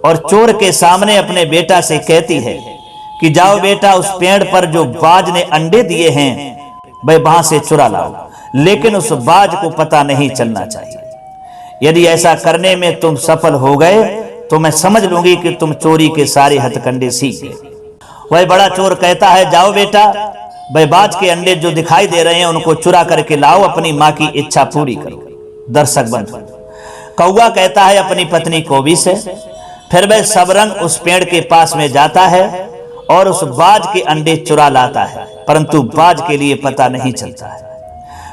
और चोर के सामने अपने बेटा से कहती है कि जाओ बेटा, उस पेड़ पर जो बाज ने अंडे दिए हैं वह वहां से चुरा लाओ, लेकिन उस बाज को पता नहीं चलना चाहिए। यदि ऐसा करने में तुम सफल हो गए तो मैं समझ लूंगी कि तुम चोरी के सारे हथकंडे सीख गए। वह बड़ा चोर कहता है, जाओ बेटा, वह बाज के अंडे जो दिखाई दे रहे हैं उनको चुरा करके लाओ, अपनी मां की इच्छा पूरी करो। दर्शक बंधु, कौवा कहता है अपनी पत्नी कौवी से। फिर वह सबरंग उस पेड़ के पास में जाता है और उस बाज के अंडे चुरा लाता है, परंतु बाज के लिए पता नहीं चलता है।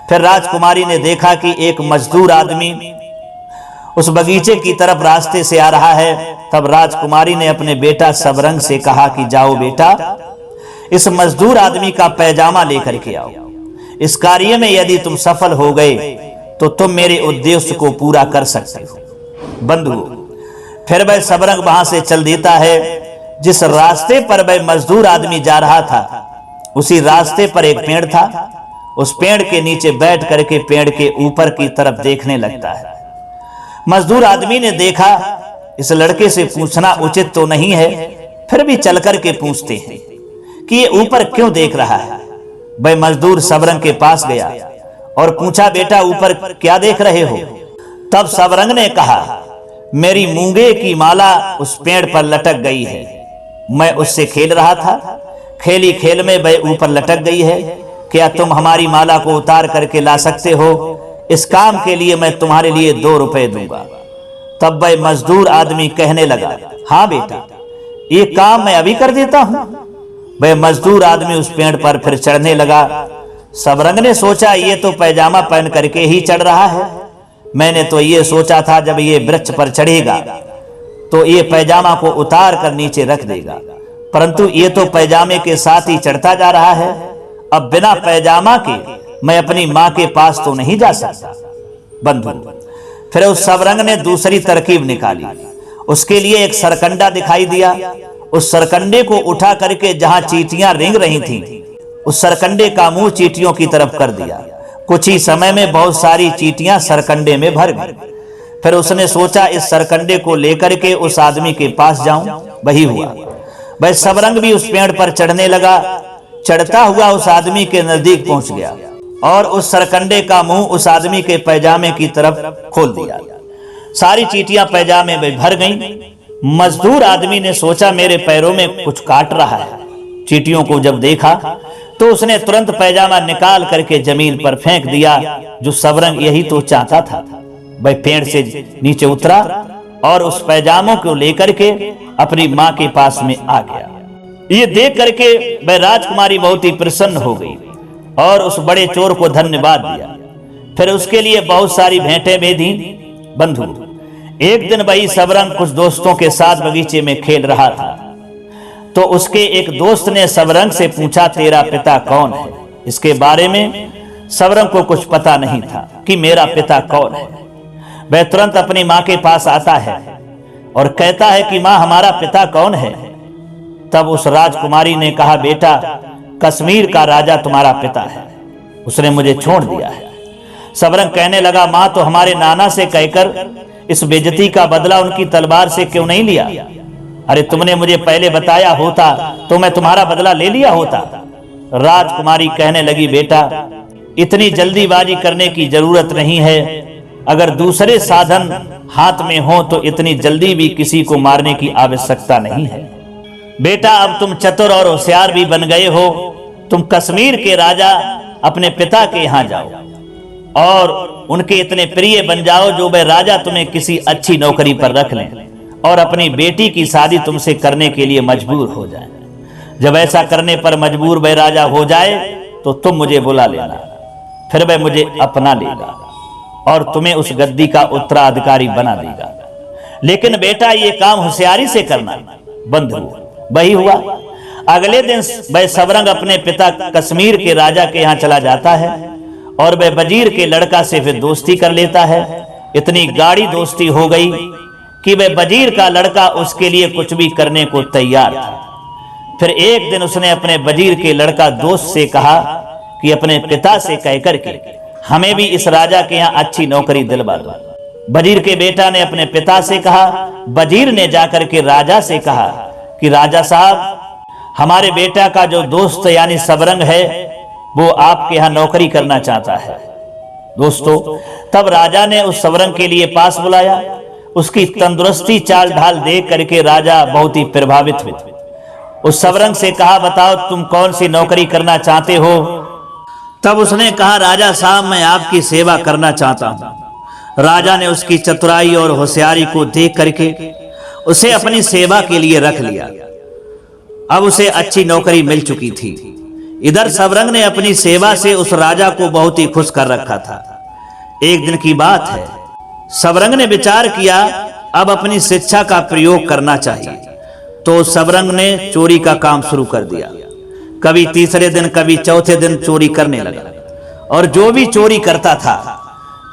फिर राजकुमारी ने देखा कि एक मजदूर आदमी उस बगीचे की तरफ रास्ते से आ रहा है। तब राजकुमारी ने अपने बेटा सबरंग से कहा कि जाओ बेटा, इस मजदूर आदमी का पैजामा लेकर के आओ। इस कार्य में यदि तुम सफल हो गए तो तुम मेरे उद्देश्य को पूरा कर सकते हो। बंधु, फिर वह सबरंग वहां से चल देता है। जिस रास्ते पर वह मजदूर आदमी जा रहा था उसी रास्ते पर एक पेड़ था। उस पेड़ के नीचे बैठ करके पेड़ के ऊपर की तरफ देखने लगता है। मजदूर आदमी ने देखा इस लड़के से पूछना उचित तो नहीं है, फिर भी चल करके पूछते हैं कि ये ऊपर क्यों देख रहा है। वह मजदूर सबरंग के पास गया और पूछा, बेटा ऊपर क्या देख रहे हो? तब सबरंग ने कहा, मेरी मूंगे की माला उस पेड़ पर लटक गई है, मैं उससे खेल रहा था, खेली खेल में वह ऊपर लटक गई है। क्या तुम हमारी माला को उतार करके ला सकते हो? इस काम के लिए मैं तुम्हारे लिए 2 रुपए दूंगा। तब वह मजदूर आदमी कहने लगा, हाँ बेटा, ये काम मैं अभी कर देता हूं। वह मजदूर आदमी उस पेड़ पर फिर चढ़ने लगा। सबरंग ने सोचा ये तो पैजामा पहन करके ही चढ़ रहा है। मैंने तो ये सोचा था जब ये वृक्ष पर चढ़ेगा तो ये पैजामा को उतार कर नीचे रख देगा, परंतु ये तो पैजामे के साथ ही चढ़ता जा रहा है। अब बिना पैजामा के मैं अपनी मां के पास तो नहीं जा सकता। बंधु, फिर उस सबरंग ने दूसरी तरकीब निकाली। उसके लिए एक सरकंडा दिखाई दिया। उस सरकंडे को उठा करके जहां चींटियां रेंग रही थीं, उस सरकंडे का मुंह चींटियों की तरफ कर दिया। कुछ ही समय में बहुत सारी चींटियां सरकंडे में भर गई। फिर उसने सोचा इस सरकंडे को लेकर के उस आदमी के पास जाऊं। वही हुआ। वह सबरंग भी उस पेड़ पर चढ़ने लगा। चढ़ता हुआ उस आदमी के नजदीक पहुंच गया और उस सरकंडे का मुंह उस आदमी के पैजामे की तरफ खोल दिया। सारी चींटियां पैजामे में भर गईं। मजदूर आदमी ने सोचा मेरे पैरों में कुछ काट रहा है। चींटियों को जब देखा तो उसने तुरंत पैजामा निकाल करके जमीन पर फेंक दिया। जो सबरंग यही तो चाहता था। वह पेड़ से नीचे उतरा और उस पैजामों को लेकर के अपनी मां के पास में आ गया। ये देख करके वह राजकुमारी बहुत ही प्रसन्न हो गई और उस बड़े चोर को धन्यवाद दिया। फिर उसके लिए बहुत सारी भेंटें भी दी। बंधु, एक दिन वही सबरंग कुछ दोस्तों के साथ बगीचे में खेल रहा था तो उसके एक दोस्त ने सबरंग से पूछा, तेरा पिता कौन है? इसके बारे में सबरंग को कुछ पता नहीं था कि मेरा पिता कौन है। वह तुरंत अपनी मां के पास आता है और कहता है कि मां, हमारा पिता कौन है? तब उस राजकुमारी ने कहा, बेटा, कश्मीर का राजा तुम्हारा पिता है, उसने मुझे छोड़ दिया है। सबरंग कहने लगा, मां तो हमारे नाना से कहकर इस बेइज्जती का बदला उनकी तलवार से क्यों नहीं लिया? अरे तुमने मुझे पहले बताया होता तो मैं तुम्हारा बदला ले लिया होता। राजकुमारी कहने लगी, बेटा इतनी जल्दीबाजी करने की जरूरत नहीं है। अगर दूसरे साधन हाथ में हो तो इतनी जल्दी भी किसी को मारने की आवश्यकता नहीं है। बेटा अब तुम चतुर और होशियार भी बन गए हो। तुम कश्मीर के राजा अपने पिता के यहाँ जाओ और उनके इतने प्रिय बन जाओ जो वह राजा तुम्हें किसी अच्छी नौकरी पर रख लें और अपनी बेटी की शादी तुमसे करने के लिए मजबूर हो जाए। जब ऐसा करने पर मजबूर वह राजा हो जाए तो तुम मुझे बुला लेना, फिर वह मुझे अपना लेगा और तुम्हें उस गद्दी का उत्तराधिकारी बना देगा। लेकिन बेटा ये काम होशियारी से करना। बंधु वही हुआ। अगले दिन वह सबरंग अपने पिता कश्मीर के राजा के यहाँ चला जाता है और वह वजीर के लड़का से फिर दोस्ती कर लेता है। इतनी गाढ़ी दोस्ती हो गई कि वह वजीर का लड़का उसके लिए कुछ भी करने को तैयार था। फिर एक दिन उसने अपने वजीर के लड़का दोस्त से कहा कि अपने पिता से कहकर के हमें भी इस राजा के यहाँ अच्छी नौकरी दिलवा दो। वजीर के बेटा ने अपने पिता से कहा। वजीर ने जाकर के राजा से कहा कि राजा साहब हमारे बेटा का जो दोस्त यानी सबरंग है वो आपके यहाँ नौकरी करना चाहता है। दोस्तों तब राजा ने उस सबरंग के लिए पास बुलाया। उसकी तंदुरुस्ती चाल ढाल देख करके राजा बहुत ही प्रभावित हुए। उस सबरंग से कहा, बताओ तुम कौन सी नौकरी करना चाहते हो। तब उसने कहा, राजा साहब मैं आपकी सेवा करना चाहता हूं। राजा ने उसकी चतुराई और होशियारी को देख करके उसे अपनी सेवा के लिए रख लिया। अब उसे अच्छी नौकरी मिल चुकी थी। इधर सबरंग ने अपनी सेवा से उस राजा को बहुत ही खुश कर रखा था। एक दिन की बात है, सबरंग ने विचार किया अब अपनी शिक्षा का प्रयोग करना चाहिए। तो सबरंग ने चोरी का काम शुरू कर दिया। कभी तीसरे दिन कभी चौथे दिन चोरी करने लगा और जो भी चोरी करता था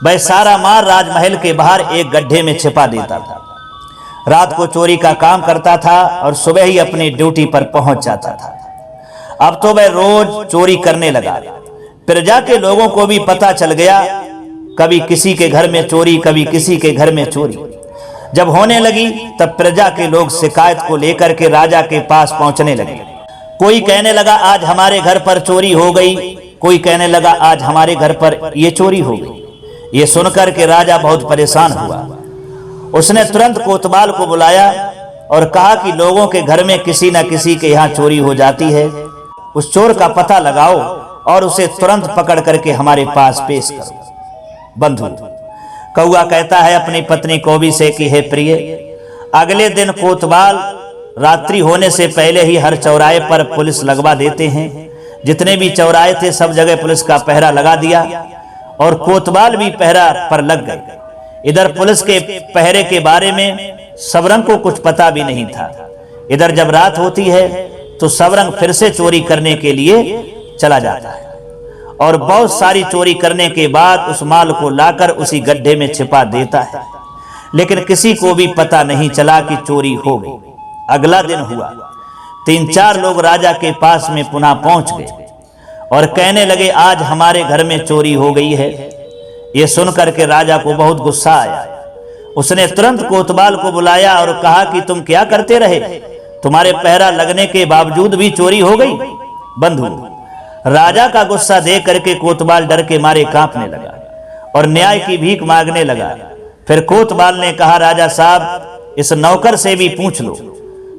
वह सारा माल राजमहल के बाहर एक गड्ढे में छिपा देता था। रात को चोरी का काम करता था और सुबह ही अपनी ड्यूटी पर पहुंच जाता था। अब तो वह रोज चोरी करने लगा। प्रजा के लोगों को भी पता चल गया। कभी किसी के घर में चोरी, कभी किसी के घर में चोरी जब होने लगी तब प्रजा के लोग शिकायत को लेकर के राजा के पास पहुंचने लगे। कोई कहने लगा आज हमारे घर पर चोरी हो गई, कोई कहने लगा आज हमारे घर पर यह चोरी हो गई। ये सुनकर के राजा बहुत परेशान हुआ। उसने तुरंत कोतवाल को बुलाया और कहा कि लोगों के घर में किसी न किसी के यहाँ चोरी हो जाती है, उस चोर का पता लगाओ और उसे तुरंत पकड़ करके हमारे पास पेश करो। बंधु कौआ कहता है अपनी पत्नी कौवी से कि हे प्रिय, अगले दिन कोतवाल रात्रि होने से पहले ही हर चौराहे पर पुलिस लगवा देते हैं। जितने भी चौराहे थे सब जगह पुलिस का पहरा लगा दिया और कोतवाल भी पहरा पर लग गए। इधर पुलिस के पहरे के बारे में सबरंग को कुछ पता भी नहीं था। इधर जब रात होती है तो सबरंग फिर से चोरी करने के लिए चला जाता है और बहुत सारी चोरी करने के बाद उस माल को लाकर उसी गड्ढे में छिपा देता है। लेकिन किसी को भी पता नहीं चला कि चोरी हो गई। अगला दिन हुआ, 3-4 लोग राजा के पास में पुनः पहुंच गए और कहने लगे आज हमारे घर में चोरी हो गई है। यह सुनकर के राजा को बहुत गुस्सा आया। उसने तुरंत कोतवाल को बुलाया और कहा कि तुम क्या करते रहे, तुम्हारे पहरा लगने के बावजूद भी चोरी हो गई। बंधु राजा का गुस्सा देख करके कोतवाल डर के मारे कांपने लगा और न्याय की भीख मांगने लगा। फिर कोतवाल ने कहा राजा साहब इस नौकर से भी पूछ लो।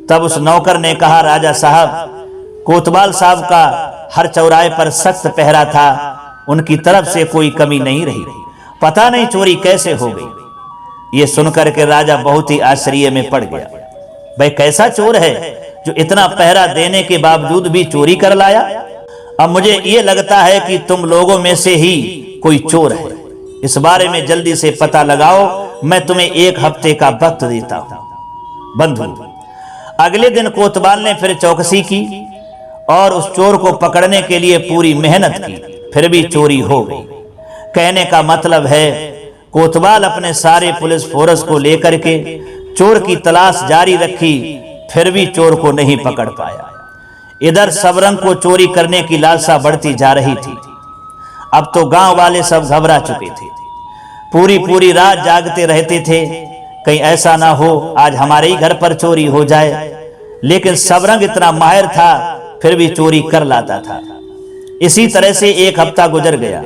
तब उस नौकर ने कहा राजा साहब कोतवाल साहब का हर चौराहे पर सख्त पहरा था, उनकी तरफ से कोई कमी नहीं रही, पता नहीं चोरी कैसे हो गई। ये सुनकर के राजा बहुत ही आश्चर्य में पड़ गया। भाई कैसा चोर है जो इतना पहरा देने के बावजूद भी चोरी कर लाया। अब मुझे ये लगता है कि तुम लोगों में से ही कोई चोर है। इस बारे में जल्दी से पता लगाओ, मैं तुम्हें 1 हफ्ते का वक्त देता हूं। बंधु अगले दिन कोतवाल ने फिर चौकसी की और उस चोर को पकड़ने के लिए पूरी मेहनत की, फिर भी चोरी हो गई। कहने का मतलब है कोतवाल अपने सारे पुलिस फोर्स को लेकर के चोर की तलाश जारी रखी, फिर भी चोर को नहीं पकड़ पाया। इधर सबरंग को चोरी करने की लालसा बढ़ती जा रही थी। अब तो गांव वाले सब घबरा चुके थे, पूरी रात जागते रहते थे। कहीं ऐसा ना हो आज हमारे ही घर पर चोरी हो जाए। लेकिन सबरंग इतना माहिर था, फिर भी चोरी कर लाता था। इसी तरह से एक हफ्ता गुजर गया,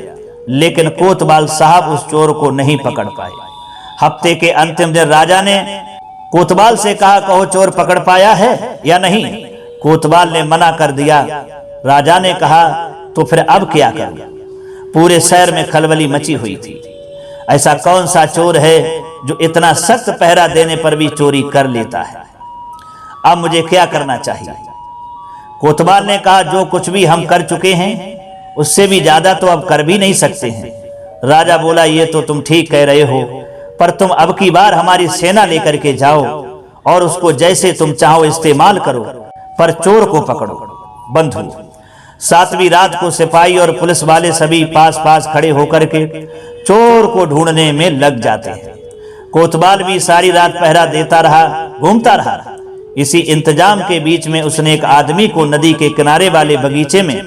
लेकिन कोतवाल साहब उस चोर को नहीं पकड़ पाए। हफ्ते के अंतिम दिन राजा ने कोतवाल से कहा, कहो चोर पकड़ पाया है या नहीं। कोतवाल ने मना कर दिया। राजा ने कहा, तो फिर अब क्या करूं। पूरे शहर में खलबली मची हुई थी। ऐसा कौन सा चोर है जो इतना सख्त पहरा देने पर भी चोरी कर लेता है। अब मुझे क्या करना चाहिए। कोतवाल ने कहा, जो कुछ भी हम कर चुके हैं उससे भी ज्यादा तो अब कर भी नहीं सकते हैं। राजा बोला, ये तो तुम ठीक कह रहे हो, पर तुम अब की बार हमारी सेना लेकर के जाओ और उसको जैसे तुम चाहो इस्तेमाल करो, पर चोर को पकड़ो। बंधु, 7वीं रात को सिपाही और पुलिस वाले सभी पास पास खड़े होकर के चोर को ढूंढने में लग जाते हैं। कोतवाल भी सारी रात पहरा देता रहा, घूमता रहा। इसी इंतजाम के बीच में उसने एक आदमी को नदी के किनारे वाले बगीचे में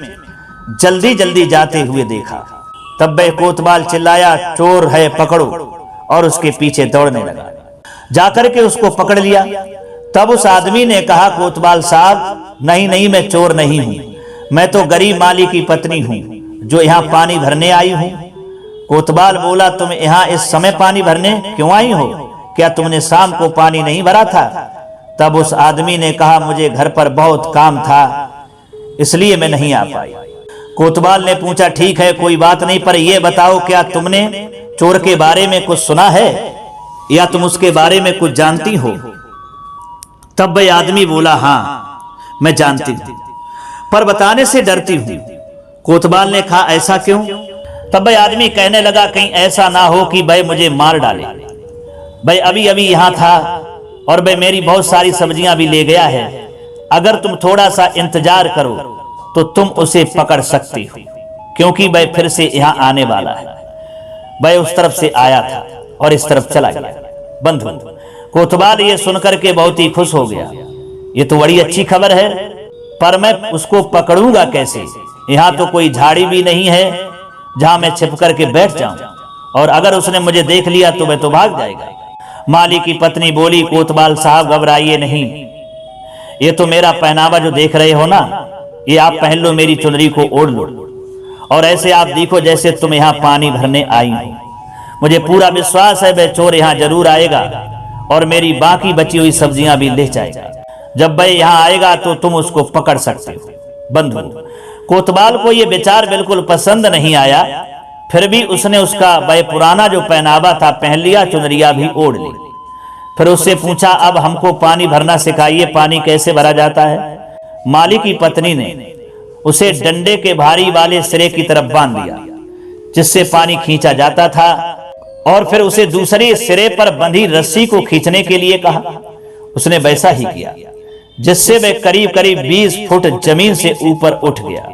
जल्दी जल्दी जाते हुए देखा। तब वह कोतवाल चिल्लाया, चोर है पकड़ो, और उसके पीछे दौड़ने लगा। जाकर के उसको पकड़ लिया। तब उस आदमी ने कहा, कोतवाल साहब, नहीं नहीं, मैं चोर नहीं हूं, मैं तो गरीब माली की पत्नी हूं जो यहाँ पानी भरने आई हूं। कोतवाल बोला, तुम यहाँ इस समय पानी भरने क्यों आई हो? क्या तुमने शाम को पानी नहीं भरा था? तब उस आदमी ने कहा, मुझे घर पर बहुत काम था, इसलिए मैं नहीं आ पाई। कोतवाल ने पूछा, ठीक है कोई बात नहीं, पर यह बताओ क्या तुमने चोर के बारे में कुछ सुना है या तुम उसके बारे में कुछ जानती हो? तब वह आदमी बोला, हाँ मैं जानती हूं, पर बताने से डरती हूं। कोतवाल ने कहा, ऐसा क्यों? तब वह आदमी कहने लगा, कहीं ऐसा ना हो कि भाई मुझे मार डाले। भाई अभी अभी यहां था और भाई मेरी बहुत सारी सब्जियां भी ले गया है। अगर तुम थोड़ा सा इंतजार करो तो तुम उसे पकड़ सकती हो, क्योंकि वह फिर से यहां आने वाला है। वह उस तरफ से आया था और इस तरफ चला गया। बंधु, कोतवाल ये सुनकर के बहुत ही खुश हो गया। ये तो बड़ी अच्छी खबर है, पर मैं उसको पकड़ूंगा कैसे? यहाँ तो कोई झाड़ी भी नहीं है जहां मैं छिप करके बैठ जाऊं, और अगर उसने मुझे देख लिया तो वह तो भाग जाएगा। माली की पत्नी बोली, कोतवाल साहब घबराइए नहीं, ये तो मेरा पहनावा जो देख रहे हो ना, ये आप पहन लो, मेरी चुनरी को ओढ़ लो और ऐसे आप देखो जैसे तुम यहाँ पानी भरने आई हो। मुझे पूरा विश्वास है वह चोर यहाँ जरूर आएगा और मेरी बाकी बची हुई सब्जियां भी ले जाएगा। जब वह यहाँ आएगा तो तुम उसको पकड़ सकते हो। बंधु, कोतवाल को यह विचार बिल्कुल पसंद नहीं आया, फिर भी उसने उसका वह पुराना जो पहनावा था पहन लिया, चुनरिया भी ओढ़ ली। फिर उससे पूछा, अब हमको पानी भरना सिखाइए, पानी कैसे भरा जाता है? माली की पत्नी ने उसे डंडे के भारी वाले सिरे की तरफ बांध दिया जिससे पानी खींचा जाता था, और फिर उसे दूसरे सिरे पर बंधी रस्सी को खींचने के लिए कहा। उसने वैसा ही किया, जिससे वह करीब करीब 20 फुट जमीन से ऊपर उठ गया।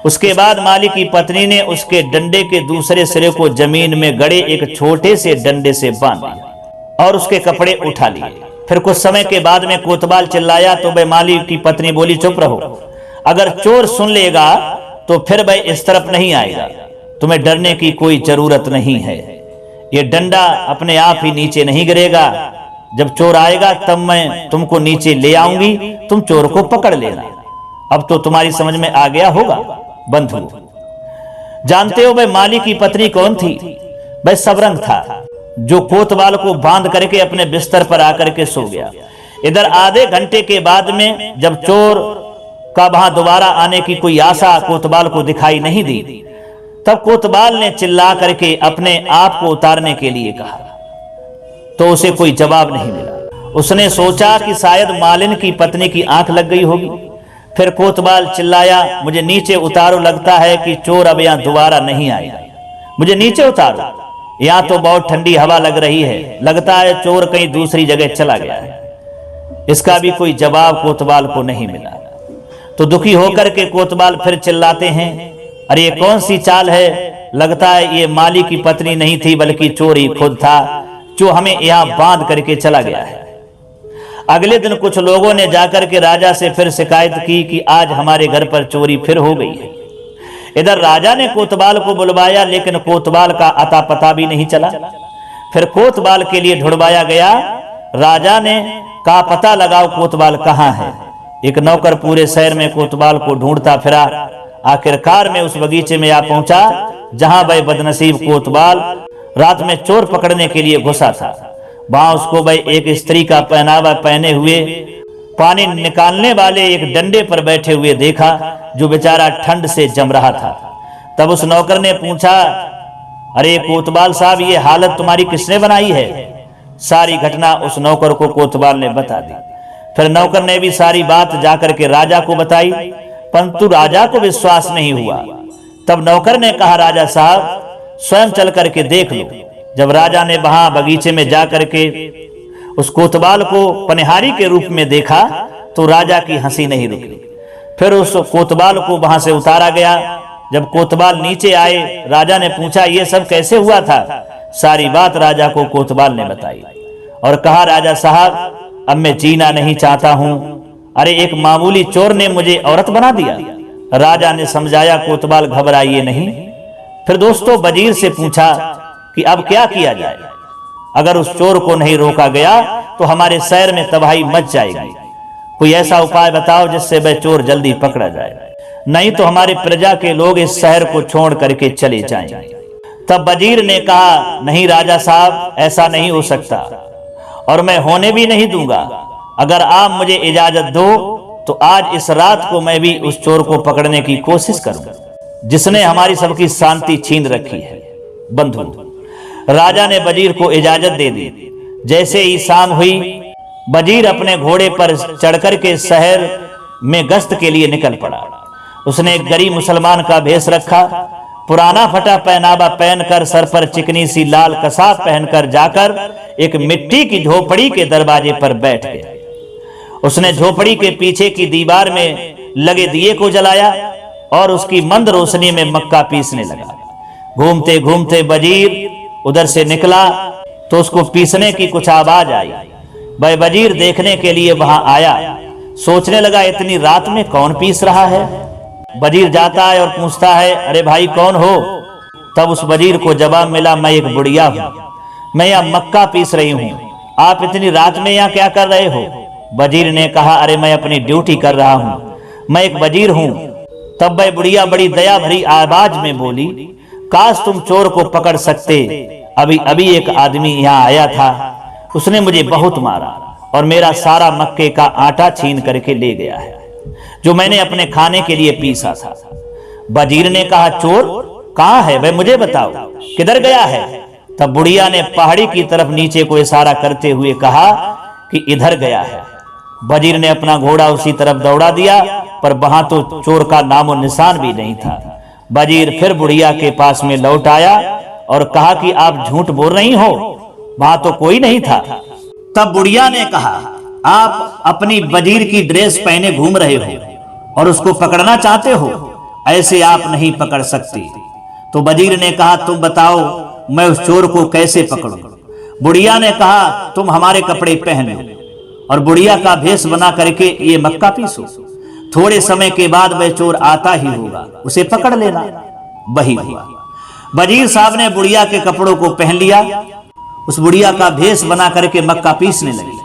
उसके बाद माली की पत्नी ने उसके डंडे के दूसरे सिरे को जमीन में गड़े एक छोटे से डंडे से बांध दिया और उसके कपड़े उठा लिए। फिर कुछ समय के बाद में कोतवाल चिल्लाया तो वह माली की पत्नी बोली, चुप रहो, अगर चोर सुन लेगा तो फिर वह इस तरफ नहीं आएगा। तुम्हें डरने की कोई जरूरत नहीं है, ये डंडा अपने आप ही नीचे नहीं गिरेगा। जब चोर आएगा तब मैं तुमको नीचे ले आऊंगी, तुम चोर को पकड़ लेना। अब तो तुम्हारी समझ में आ गया होगा। बंधु, जानते हो वह माली की पत्नी कौन थी? वह सबरंग था जो कोतवाल को बांध करके अपने बिस्तर पर आकर के सो गया। इधर आधे घंटे के बाद में जब चोर का वहां दोबारा आने की कोई आशा कोतवाल को दिखाई नहीं दी, तब कोतवाल ने चिल्ला करके अपने आप को उतारने के लिए कहा, तो उसे कोई जवाब नहीं मिला। उसने सोचा कि शायद मालिन की पत्नी की आंख लग गई होगी। फिर कोतवाल चिल्लाया, मुझे नीचे उतारो, लगता है कि चोर अब यहाँ दोबारा नहीं आएगा, मुझे नीचे उतारो, यहाँ तो बहुत ठंडी हवा लग रही है, लगता है चोर कहीं दूसरी जगह चला गया है। इसका भी कोई जवाब कोतवाल को नहीं मिला। तो दुखी होकर के कोतवाल फिर चिल्लाते हैं, अरे ये कौन सी चाल है, लगता है ये माली की पत्नी नहीं थी बल्कि चोर ही खुद था जो हमें यहाँ बांध करके चला गया है। अगले दिन कुछ लोगों ने जाकर के राजा से फिर शिकायत की कि आज हमारे घर पर चोरी फिर हो गई है। इधर राजा ने कोतवाल को बुलवाया, लेकिन कोतवाल का अता पता भी नहीं चला। फिर कोतवाल के लिए ढूंढवाया गया। राजा ने कहा पता लगाओ कोतवाल कहाँ है। एक नौकर पूरे शहर में कोतवाल को ढूंढता फिरा, आखिरकार में उस बगीचे में आ पहुंचा जहां वह बदनसीब कोतवाल रात में चोर पकड़ने के लिए घुसा था। वहां उसको वह एक स्त्री का पहनावा पहने हुए पानी निकालने वाले एक डंडे पर बैठे हुए देखा, जो बेचारा ठंड से जम रहा था। तब उस नौकर ने पूछा, अरे कोतवाल साहब, ये हालत तुम्हारी किसने बनाई है? सारी घटना उस नौकर को कोतवाल ने बता दी। फिर नौकर ने भी सारी बात जाकर के राजा को बताई, परंतु राजा को विश्वास नहीं हुआ। तब नौकर ने कहा, राजा साहब स्वयं चल करके देख लो। जब राजा ने वहां बगीचे में जाकर के उस कोतवाल को पनिहारी के रूप में देखा तो राजा की हंसी नहीं रुकी। फिर उस कोतवाल को वहां से उतारा गया। जब कोतवाल नीचे आए, राजा ने पूछा ये सब कैसे हुआ था? सारी बात राजा को कोतवाल ने बताई और कहा, राजा साहब अब मैं जीना नहीं चाहता हूं। अरे एक मामूली चोर ने मुझे औरत बना दिया। राजा ने समझाया, कोतवाल घबराइए नहीं। फिर दोस्तों वजीर से पूछा कि अब क्या किया जाए? अगर उस चोर को नहीं रोका गया तो हमारे शहर में तबाही मच जाएगी। कोई ऐसा उपाय बताओ जिससे वह चोर जल्दी पकड़ा जाए, नहीं तो हमारे प्रजा के लोग इस शहर को छोड़ करके चले जाएं। तब वजीर ने कहा, नहीं राजा साहब, ऐसा नहीं हो सकता और मैं होने भी नहीं दूंगा। अगर आप मुझे इजाजत दो तो आज इस रात को मैं भी उस चोर को पकड़ने की कोशिश करूंगा जिसने हमारी सबकी शांति छीन रखी है। बंधु, राजा ने वजीर को इजाजत दे दी। जैसे ही शाम हुई, वजीर अपने घोड़े पर चढ़कर के शहर में गश्त के लिए निकल पड़ा। उसने एक गरीब मुसलमान का भेष रखा, पुराना फटा पहनावा पहनकर, सर पर चिकनी सी लाल कसाब पहनकर जाकर एक मिट्टी की झोपड़ी के दरवाजे पर बैठ गया। उसने झोपड़ी के पीछे की दीवार में लगे दिए को जलाया और उसकी मंद रोशनी में मक्का पीसने लगा। घूमते घूमते वजीर उधर से निकला तो उसको पीसने की कुछ आवाज आई। वह वजीर देखने के लिए वहां आया। सोचने लगा इतनी रात में कौन पीस रहा है। वजीर जाता है और पूछता है, अरे भाई कौन हो? तब उस वजीर को जवाब मिला, मैं एक बुढ़िया हूं, मैं यहाँ मक्का पीस रही हूँ। आप इतनी रात में यहाँ क्या कर रहे हो? वजीर ने कहा, अरे मैं अपनी ड्यूटी कर रहा हूँ, मैं एक वजीर हूँ। तब वह बुढ़िया बड़ी दया भरी आवाज में बोली, काश तुम चोर को पकड़ सकते। अभी अभी एक आदमी यहाँ आया था, उसने मुझे बहुत मारा और मेरा सारा मक्के का आटा छीन करके ले गया है जो मैंने अपने खाने के लिए पीसा था। वजीर ने कहा, चोर कहाँ है? वह मुझे बताओ, किधर गया है? तब बुढ़िया ने पहाड़ी की तरफ नीचे को इशारा करते हुए कहा कि इधर गया है। वजीर ने अपना घोड़ा उसी तरफ दौड़ा दिया, पर वहां तो चोर का नामो निशान भी नहीं था। वजीर फिर बुढ़िया के पास में लौट आया और कहा कि आप झूठ बोल रही हो, वहां तो कोई नहीं था। तब बुढ़िया ने कहा, आप अपनी वजीर की ड्रेस पहने घूम रहे हो और उसको पकड़ना चाहते हो, ऐसे आप नहीं पकड़ सकती। तो वजीर ने कहा, तुम बताओ मैं उस चोर को कैसे पकड़ूं? बुढ़िया ने कहा, तुम हमारे कपड़े पहन लो और बुढ़िया का भेष बना करके ये मक्का पीसो। थोड़े समय के बाद वह चोर आता ही होगा, उसे पकड़ लेना। वही हुआ। वजीर साहब ने बुढ़िया के कपड़ों को पहन लिया, उस बुढ़िया का भेष बना करके मक्का पीसने लगी।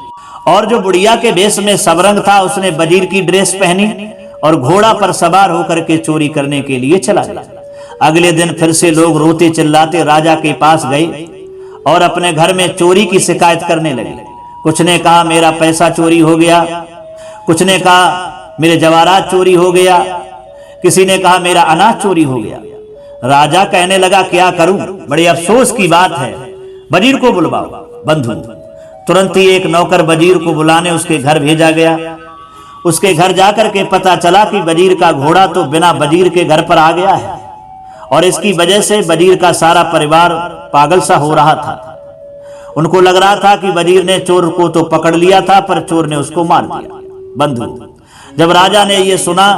और जो बुढ़िया के भेष में सबरंग था, उसने वजीर की ड्रेस पहनी और घोड़ा पर सवार होकर के चोरी करने के लिए चला गया। अगले दिन फिर से लोग रोते चिल्लाते राजा के पास गए और अपने घर में चोरी की शिकायत करने लगे। कुछ ने कहा मेरा पैसा चोरी हो गया, कुछ ने कहा मेरे जवाहरात चोरी हो गया, किसी ने कहा मेरा अनाज चोरी हो गया। राजा कहने लगा क्या करूं, बड़े अफसोस की बात है, वजीर को बुलवाओ। बंधु, तुरंत ही एक नौकर वजीर को बुलाने उसके घर भेजा गया। उसके घर जाकर के पता चला कि वजीर का घोड़ा तो बिना वजीर के घर पर आ गया है और इसकी वजह से वजीर का सारा परिवार पागल सा हो रहा था। उनको लग रहा था कि वजीर ने चोर को तो पकड़ लिया था, पर चोर ने उसको मार दिया। बंधु, जब राजा ने यह सुना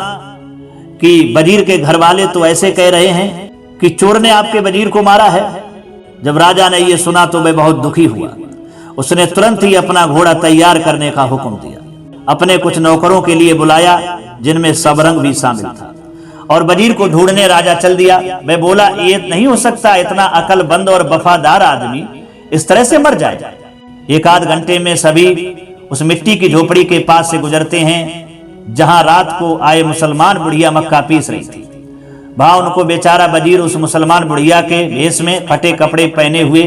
कि वजीर के घर वाले तो ऐसे कह रहे हैं कि चोर ने आपके वजीर को मारा है, जब राजा ने यह सुना तो वह बहुत दुखी हुआ। उसने तुरंत ही अपना घोड़ा तैयार करने का हुक्म दिया, अपने कुछ नौकरों के लिए बुलाया जिनमें सबरंग भी शामिल था और वजीर को ढूंढने राजा चल दिया। वह बोला ये नहीं हो सकता, इतना अकलमंद और वफादार आदमी इस तरह से मर जाए। एक आध घंटे में सभी उस मिट्टी की झोपड़ी के पास से गुजरते हैं जहां रात को आए मुसलमान बुढ़िया मक्का पीस रही थी। वहां उनको बेचारा वजीर उस मुसलमान बुढ़िया के भेष में फटे कपड़े पहने हुए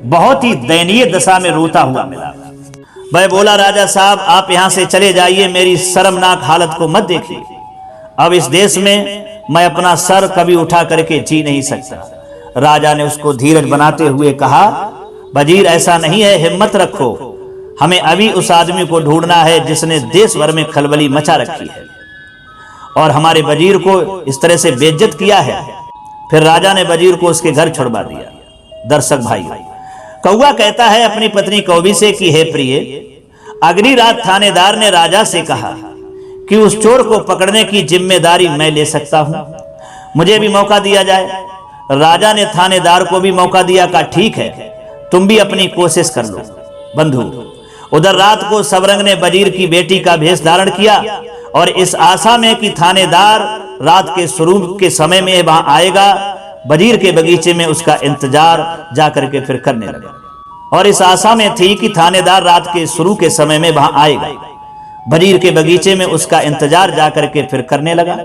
बहुत ही दयनीय दशा में रोता हुआ मिला। वह बोला, राजा साहब आप यहां से चले जाइए, मेरी शर्मनाक हालत को मत देखिए। अब इस देश में मैं अपना सर कभी उठा करके जी नहीं सकता। राजा ने उसको धीरज बनाते हुए कहा, वजीर ऐसा नहीं है, हिम्मत रखो, हमें अभी उस आदमी को ढूंढना है जिसने देश भर में खलबली मचा रखी है और हमारे वजीर को इस तरह से बेइज्जत किया है। फिर राजा ने वजीर को उसके घर छुड़वा दिया। दर्शक भाई, कौवा कहता है अपनी पत्नी कौवी से कि हे प्रिय, अगली रात थानेदार ने राजा से कहा कि उस चोर को पकड़ने की जिम्मेदारी मैं ले सकता हूं, मुझे भी मौका दिया जाए। राजा ने थानेदार को भी मौका दिया, कहा ठीक है, तुम भी अपनी कोशिश कर लो। बंधु, उधर रात को सबरंग ने वजीर की बेटी का भेष धारण किया और इस आशा में कि थानेदार रात के शुरू के समय में वहां आएगा, वजीर के बगीचे में उसका इंतजार जाकर के फिर करने लगा। और इस आशा में थी कि थानेदार रात के शुरू के समय में वहां आएगा, वजीर के बगीचे में उसका इंतजार जाकर के फिर करने लगा।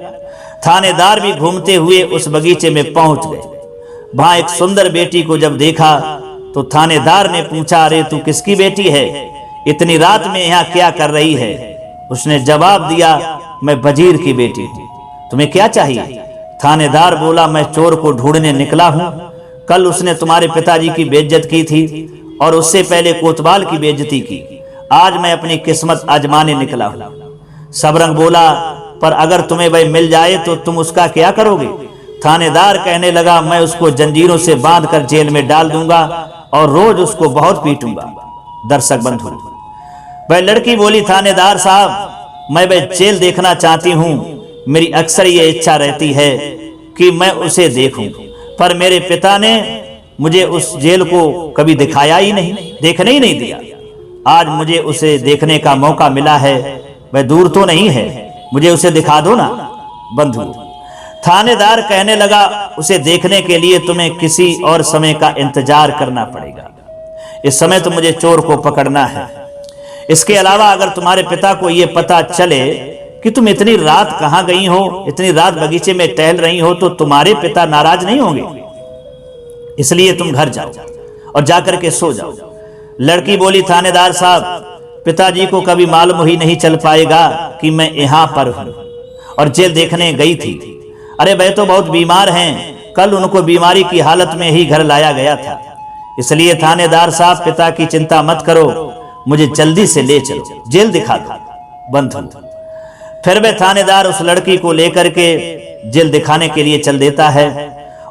थानेदार भी घूमते हुए उस बगीचे में पहुंच गए। वहां एक सुंदर बेटी को जब देखा तो थानेदार ने पूछा, अरे तू किसकी बेटी है, इतनी रात में यहाँ क्या कर रही है? उसने जवाब दिया, मैं वजीर की बेटी हूँ, तुम्हें क्या चाहिए? थानेदार बोला, मैं चोर को ढूंढने निकला हूं, कल उसने तुम्हारे पिताजी की बेइज्जत की थी और उससे पहले कोतवाल की बेइज्जती की, आज मैं अपनी किस्मत आजमाने निकला हूं। सबरंग बोला, पर अगर तुम्हें वह मिल जाए तो तुम उसका क्या करोगे? थानेदार कहने लगा, मैं उसको जंजीरों से बांधकर जेल में डाल दूंगा और रोज उसको बहुत पीटूंगा। दर्शक बंधु, वह लड़की बोली, थानेदार साहब मैं वह जेल देखना चाहती हूं, मेरी अक्सर ये इच्छा रहती है कि मैं उसे देखूं, पर मेरे पिता ने मुझे उस जेल को कभी दिखाया ही नहीं, देखने ही नहीं दिया। आज मुझे उसे देखने का मौका मिला है, वह दूर तो नहीं है, मुझे उसे दिखा दो ना। बंधु, थानेदार कहने लगा, उसे देखने के लिए तुम्हें किसी और समय का इंतजार करना पड़ेगा, इस समय तो मुझे चोर को पकड़ना है। इसके अलावा अगर तुम्हारे पिता को यह पता चले कि तुम इतनी रात कहां गई हो, इतनी रात बगीचे में टहल रही हो, तो तुम्हारे पिता नाराज नहीं होंगे, इसलिए तुम घर जाओ और जाकर के सो जाओ। लड़की बोली, थानेदार साहब पिताजी को कभी मालूम ही नहीं चल पाएगा कि मैं यहां पर हूं और जेल देखने गई थी। अरे वह तो बहुत बीमार हैं, कल उनको बीमारी की हालत में ही घर लाया गया था, इसलिए थानेदार साहब पिता की चिंता मत करो, मुझे जल्दी से ले चलो, जेल दिखा दो। बंधु, फिर वह थानेदार उस लड़की को लेकर के जेल दिखाने के लिए चल देता है।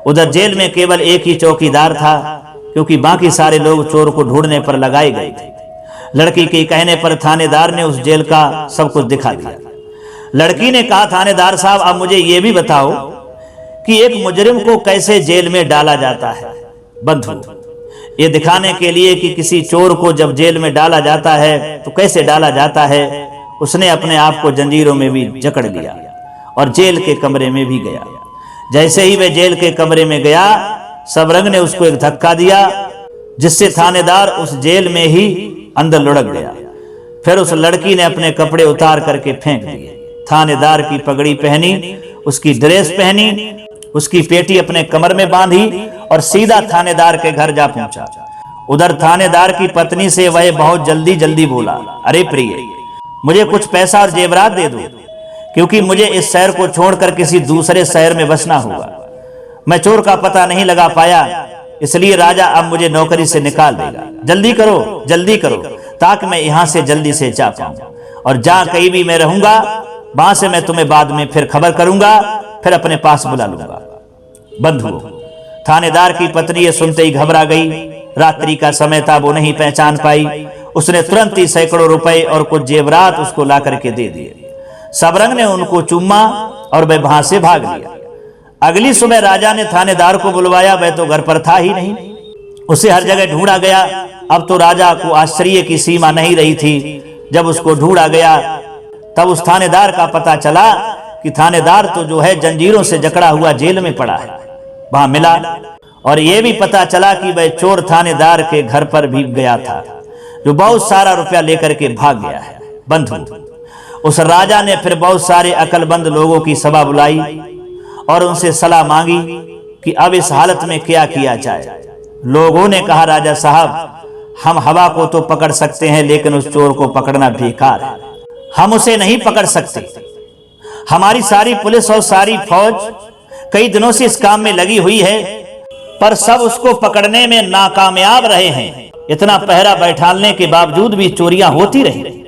उधर जेल में केवल एक ही चौकीदार था, क्योंकि बाकी सारे लोग चोर को ढूंढने पर लगाए गए थे। लड़की के कहने पर थानेदार ने उस जेल का सब कुछ दिखा दिया। लड़की ने कहा, थानेदार साहब अब मुझे यह भी बताओ कि एक मुजरिम को कैसे जेल में डाला जाता है। बंधु, ये दिखाने के लिए कि किसी चोर को जब जेल में डाला जाता है तो कैसे डाला जाता है, उसने अपने आप को जंजीरों में भी जकड़ लिया और जेल के कमरे में भी गया। जैसे ही वह जेल के कमरे में गया, सबरंग ने उसको एक धक्का दिया, जिससे थानेदार उस जेल में ही अंदर लुढ़क गया। फिर उस लड़की ने अपने कपड़े उतार करके फेंक दिए, थानेदार की पगड़ी पहनी, उसकी ड्रेस पहनी, उसकी पेटी अपने कमर में बांधी और सीधा थानेदार के घर जा पहुंचा। उधर थानेदार की पत्नी से वह बहुत जल्दी बोला, अरे प्रिय मुझे कुछ पैसा और जेवरात दे दो, क्योंकि मुझे इस शहर को छोड़कर किसी दूसरे शहर में बसना होगा। मैं चोर का पता नहीं लगा पाया, इसलिए राजा अब मुझे नौकरी से निकाल देगा। जल्दी करो ताकि मैं यहां से जल्दी से जा पाऊं, और जहां कहीं भी मैं रहूंगा वहां से मैं तुम्हें बाद में फिर खबर करूंगा, फिर अपने पास बुला लूंगा। बंधुओं, थानेदार की पत्नी ये सुनते ही घबरा गई। रात्रि का समय था, वो नहीं पहचान पाई। उसने तुरंत ही सैकड़ों रुपए और कुछ जेवरात उसको ला करके दे दिए। सबरंग ने उनको चूमा और वह वहां से भाग लिया। अगली सुबह राजा ने थानेदार को बुलवाया, वह तो घर पर था ही नहीं, उसे हर जगह ढूंढा गया। अब तो राजा को आश्चर्य की सीमा नहीं रही थी। जब उसको ढूंढा गया तब उस थानेदार का पता चला कि थानेदार तो जो है जंजीरों से जकड़ा हुआ जेल में पड़ा है। वहां मिला, और यह भी पता चला कि वह चोर थानेदार के घर पर भी गया था, जो बहुत सारा रुपया लेकर के भाग गया है। बंधु, उस राजा ने फिर बहुत सारे अकलमंद लोगों की सभा बुलाई और उनसे सलाह मांगी कि अब इस हालत में क्या किया जाए। लोगों ने कहा, राजा साहब, हम हवा को तो पकड़ सकते हैं, लेकिन उस चोर को पकड़ना बेकार है। हम उसे नहीं पकड़ सकते। हमारी सारी पुलिस और सारी फौज कई दिनों से इस काम में लगी हुई है, पर सब उसको पकड़ने में नाकामयाब रहे हैं। इतना पहरा बैठालने के बावजूद भी चोरियां होती रही।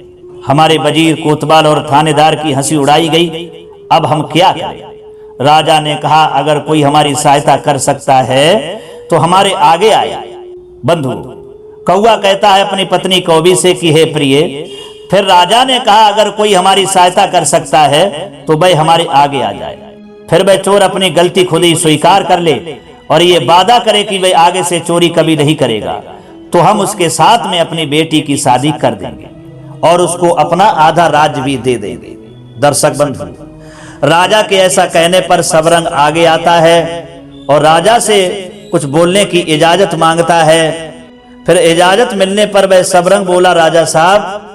हमारे वजीर, कोतवाल और थानेदार की हंसी उड़ाई गई। अब हम क्या करें? राजा ने कहा, अगर कोई हमारी सहायता कर सकता है तो हमारे आगे आए। बंधु, कौआ कहता है अपनी पत्नी कौवी से कि हे प्रिय। फिर राजा ने कहा, अगर कोई हमारी सहायता कर सकता है तो वह हमारे आगे आ जाए। फिर वह चोर अपनी गलती खुद ही स्वीकार कर ले और ये वादा करे कि वह आगे से चोरी कभी नहीं करेगा, तो हम उसके साथ में अपनी बेटी की शादी कर देंगे और उसको अपना आधा राज्य भी दे देंगे। दर्शक बंधु, राजा के ऐसा कहने पर सबरंग आगे आता है और राजा से कुछ बोलने की इजाजत मांगता है। फिर इजाजत मिलने पर वह सबरंग बोला, राजा साहब,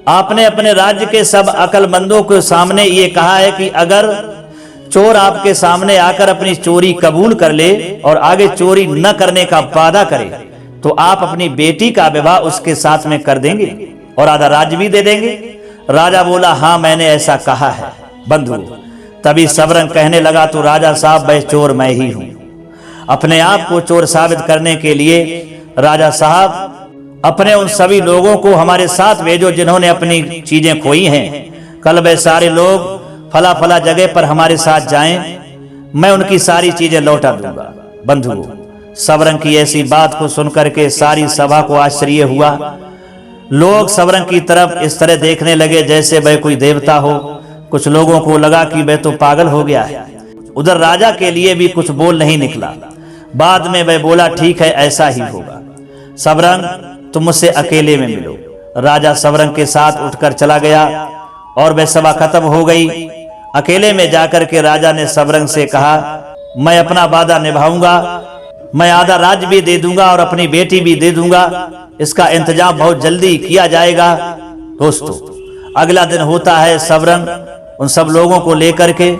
आपने अपने राज्य के सब अकलमंदों के सामने ये कहा है कि अगर चोर आपके सामने आकर अपनी चोरी कबूल कर ले और आगे चोरी न करने का वादा करे तो आप अपनी बेटी का विवाह उसके साथ में कर देंगे और आधा राज्य भी दे देंगे। राजा बोला, हाँ, मैंने ऐसा कहा है। बंधु, तभी सबरंग कहने लगा, तो राजा साहब, वह चोर मैं ही हूं। अपने आप को चोर साबित करने के लिए राजा साहब अपने उन सभी लोगों को हमारे साथ भेजो जिन्होंने अपनी चीजें खोई हैं। कल वे सारे लोग फला फला जगह पर हमारे साथ जाएं, मैं उनकी सारी चीजें लौटा दूंगा। बंधु, सबरंग की ऐसी बात को सुनकर के सारी सभा को आश्चर्य हुआ। लोग सबरंग की तरफ इस तरह देखने लगे जैसे वह कोई देवता हो। कुछ लोगों को लगा कि वह तो पागल हो गया है। उधर राजा के लिए भी कुछ बोल नहीं निकला। बाद में वह बोला, ठीक है, ऐसा ही होगा। सबरंग, तुम मुझसे अकेले में मिलो। राजा सबरंग के साथ उठकर चला गया और वह सभा खत्म हो गई। अकेले में जाकर के राजा ने सबरंग से कहा, मैं अपना वादा निभाऊंगा, मैं आधा राज्य भी दे दूंगा और अपनी बेटी भी दे दूंगा। इसका इंतजाम बहुत जल्दी किया जाएगा। दोस्तों, अगला दिन होता है। सबरंग उन सब लोगों को लेकर के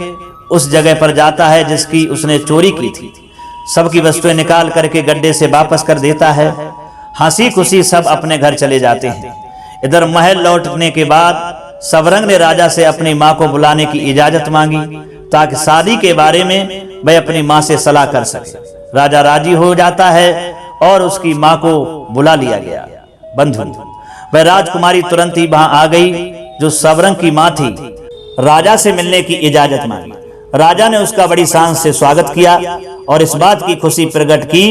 उस जगह पर जाता है जिसकी उसने चोरी की थी। सबकी वस्तुएं निकाल करके गड्ढे से वापस कर देता है। हंसी खुशी सब अपने घर चले जाते हैं। इधर महल लौटने के बाद सबरंग ने राजा से अपनी मां को बुलाने की इजाजत मांगी ताकि शादी के बारे में वह अपनी मां से सलाह कर सके। राजा राजी हो जाता है और उसकी मां को बुला लिया गया। बंधु, वह राजकुमारी तुरंत ही वहां आ गई जो सबरंग की मां थी। राजा से मिलने की इजाजत मांगी। राजा ने उसका बड़ी शान से स्वागत किया और इस बात की खुशी प्रकट की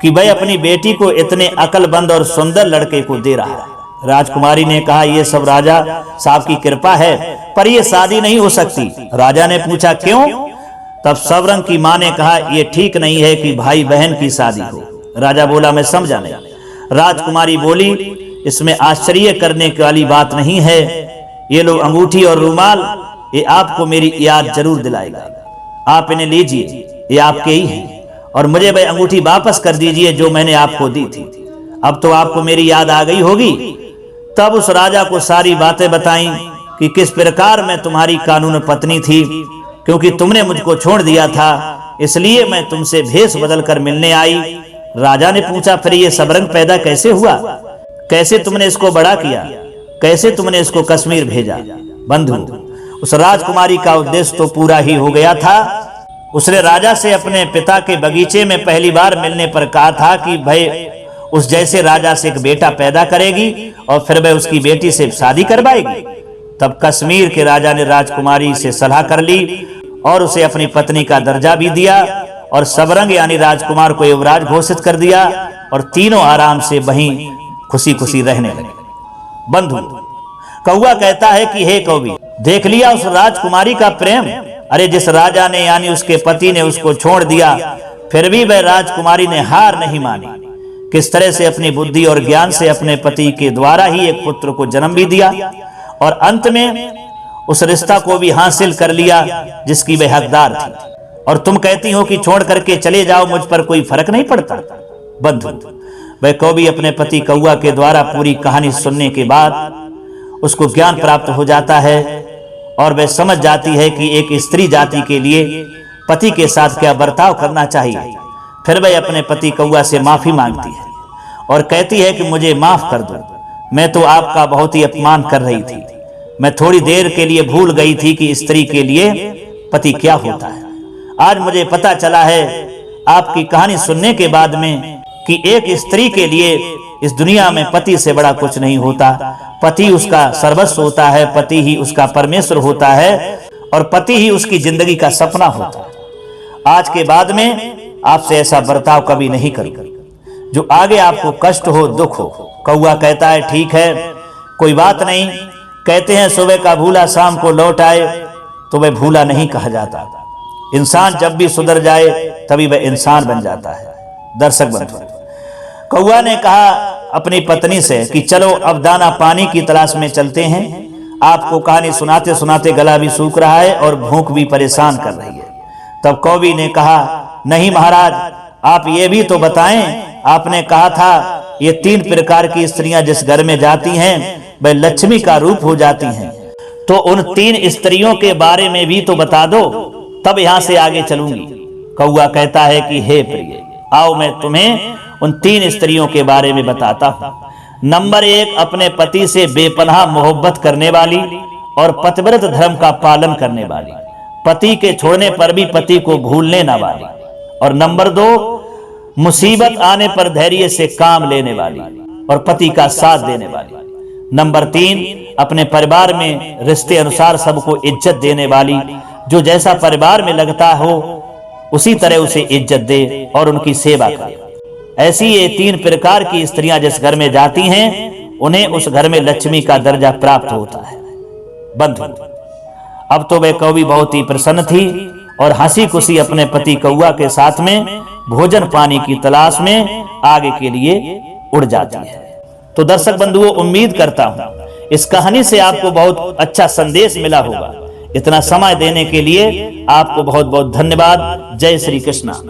कि वह अपनी बेटी को इतने अकलमंद और सुंदर लड़के को दे रहा है। राजकुमारी ने कहा, यह सब राजा साहब की कृपा है, पर यह शादी नहीं हो सकती। राजा ने पूछा, क्यों? तब सबरंग की मां ने कहा, यह ठीक नहीं है कि भाई बहन की शादी हो। राजा बोला, मैं समझा नहीं। राजकुमारी बोली, इसमें आश्चर्य करने वाली बात नहीं है। ये लो अंगूठी और रुमाल, ये आपको मेरी याद जरूर दिलाएगा। आप इन्हें लीजिए, ये आपके ही हैं और मुझे वह अंगूठी वापस कर दीजिए जो मैंने आपको दी थी। अब तो आपको मेरी याद आ गई होगी। तब उस राजा को सारी बातें बताईं कि किस प्रकार मैं तुम्हारी कानून पत्नी थी, क्योंकि तुमने मुझको छोड़ दिया था, इसलिए मैं तुमसे भेष बदल कर मिलने आई। राजा ने पूछा, फिर ये सबरंग पैदा कैसे हुआ? कैसे तुमने इसको बड़ा किया? कैसे तुमने इसको कश्मीर भेजा? बंधु, उस राजकुमारी का उद्देश्य तो पूरा ही हो गया था। उसने राजा से अपने पिता के बगीचे में पहली बार मिलने पर कहा था कि भाई उस जैसे राजा से एक बेटा पैदा करेगी और फिर वह उसकी बेटी से शादी करवाएगी। तब कश्मीर के राजा ने राजकुमारी से सलाह कर ली और उसे अपनी पत्नी का दर्जा भी दिया और सबरंग यानी राजकुमार को युवराज घोषित कर दिया और तीनों आराम से वहीं खुशी खुशी रहने लगे। बंधु, कौआ कहता है कि हे कौवी, देख लिया उस राजकुमारी का प्रेम। अरे जिस राजा ने यानी उसके पति ने उसको छोड़ दिया, फिर भी वह राजकुमारी ने हार नहीं मानी। किस तरह से अपनी बुद्धि और ज्ञान से अपने पति के द्वारा ही एक पुत्र को जन्म भी दिया और अंत में उस रिश्ता को भी हासिल कर लिया जिसकी वह हकदार थी। और तुम कहती हो कि छोड़ करके चले जाओ, मुझ पर कोई फर्क नहीं पड़ता। बंधु, वह कौवी अपने पति कौआ के द्वारा पूरी कहानी सुनने के बाद उसको ज्ञान प्राप्त हो जाता है और वह समझ जाती है कि एक स्त्री जाति के लिए पति के साथ क्या बर्ताव करना चाहिए। फिर वह अपने पति कौआ से माफी मांगती है और कहती है कि मुझे माफ कर दो, मैं तो आपका बहुत ही अपमान कर रही थी। मैं थोड़ी देर के लिए भूल गई थी कि स्त्री के लिए पति क्या होता है। आज मुझे पता चला है आपकी कहानी सुनने के बाद में कि एक स्त्री के लिए इस दुनिया में पति से बड़ा कुछ नहीं होता। पति उसका सर्वस्व होता है, पति ही उसका परमेश्वर होता है और पति ही उसकी जिंदगी का सपना होता है। आज के बाद में आपसे ऐसा बर्ताव कभी नहीं करूंगा, जो आगे आपको कष्ट हो, दुख हो। कौआ कहता है ठीक है, कोई बात नहीं। कहते हैं सुबह का भूला शाम को लौट आए, तो वह भूला नहीं कहा जाता। इंसान जब भी सुधर जाए तभी वह इंसान बन जाता है। दर्शक बंधु, कौआ ने कहा अपनी पत्नी से कि चलो अब दाना पानी की तलाश में चलते हैं। आपको कहानी सुनाते सुनाते गला भी सूख रहा है और भूख भी परेशान कर रही है। तब कौवी ने कहा नहीं महाराज, आप ये भी तो बताएं, आपने कहा था ये 3 प्रकार की स्त्रियां जिस घर में जाती हैं वह लक्ष्मी का रूप हो जाती हैं, तो उन 3 स्त्रियों के बारे में भी तो बता दो, तब यहां से आगे चलूंगी। कौआ कहता है कि हे प्रिय, आओ मैं तुम्हें उन 3 स्त्रियों के बारे में बताता हूं। नंबर 1, अपने पति से बेपनाह मोहब्बत करने वाली और पतिव्रत धर्म का पालन करने वाली, पति के छोड़ने पर भी पति को भूलने न वाली। और नंबर 2, मुसीबत आने पर धैर्य से काम लेने वाली और पति का साथ देने वाली। नंबर 3, अपने परिवार में रिश्ते अनुसार सबको इज्जत देने वाली, जो जैसा परिवार में लगता हो उसी तरह उसे इज्जत दे और उनकी सेवा करे। ऐसी ये 3 प्रकार की स्त्रियां जिस घर में जाती हैं उन्हें उस घर में लक्ष्मी का दर्जा प्राप्त होता है। बंधु, अब तो वह कौवी बहुत ही प्रसन्न थी और हंसी खुशी अपने पति कौआ के साथ में भोजन पानी की तलाश में आगे के लिए उड़ जाती है। तो दर्शक बंधुओं, उम्मीद करता हूं इस कहानी से आपको बहुत अच्छा संदेश मिला होगा। इतना समय देने के लिए आपको बहुत बहुत धन्यवाद। जय श्री कृष्णा।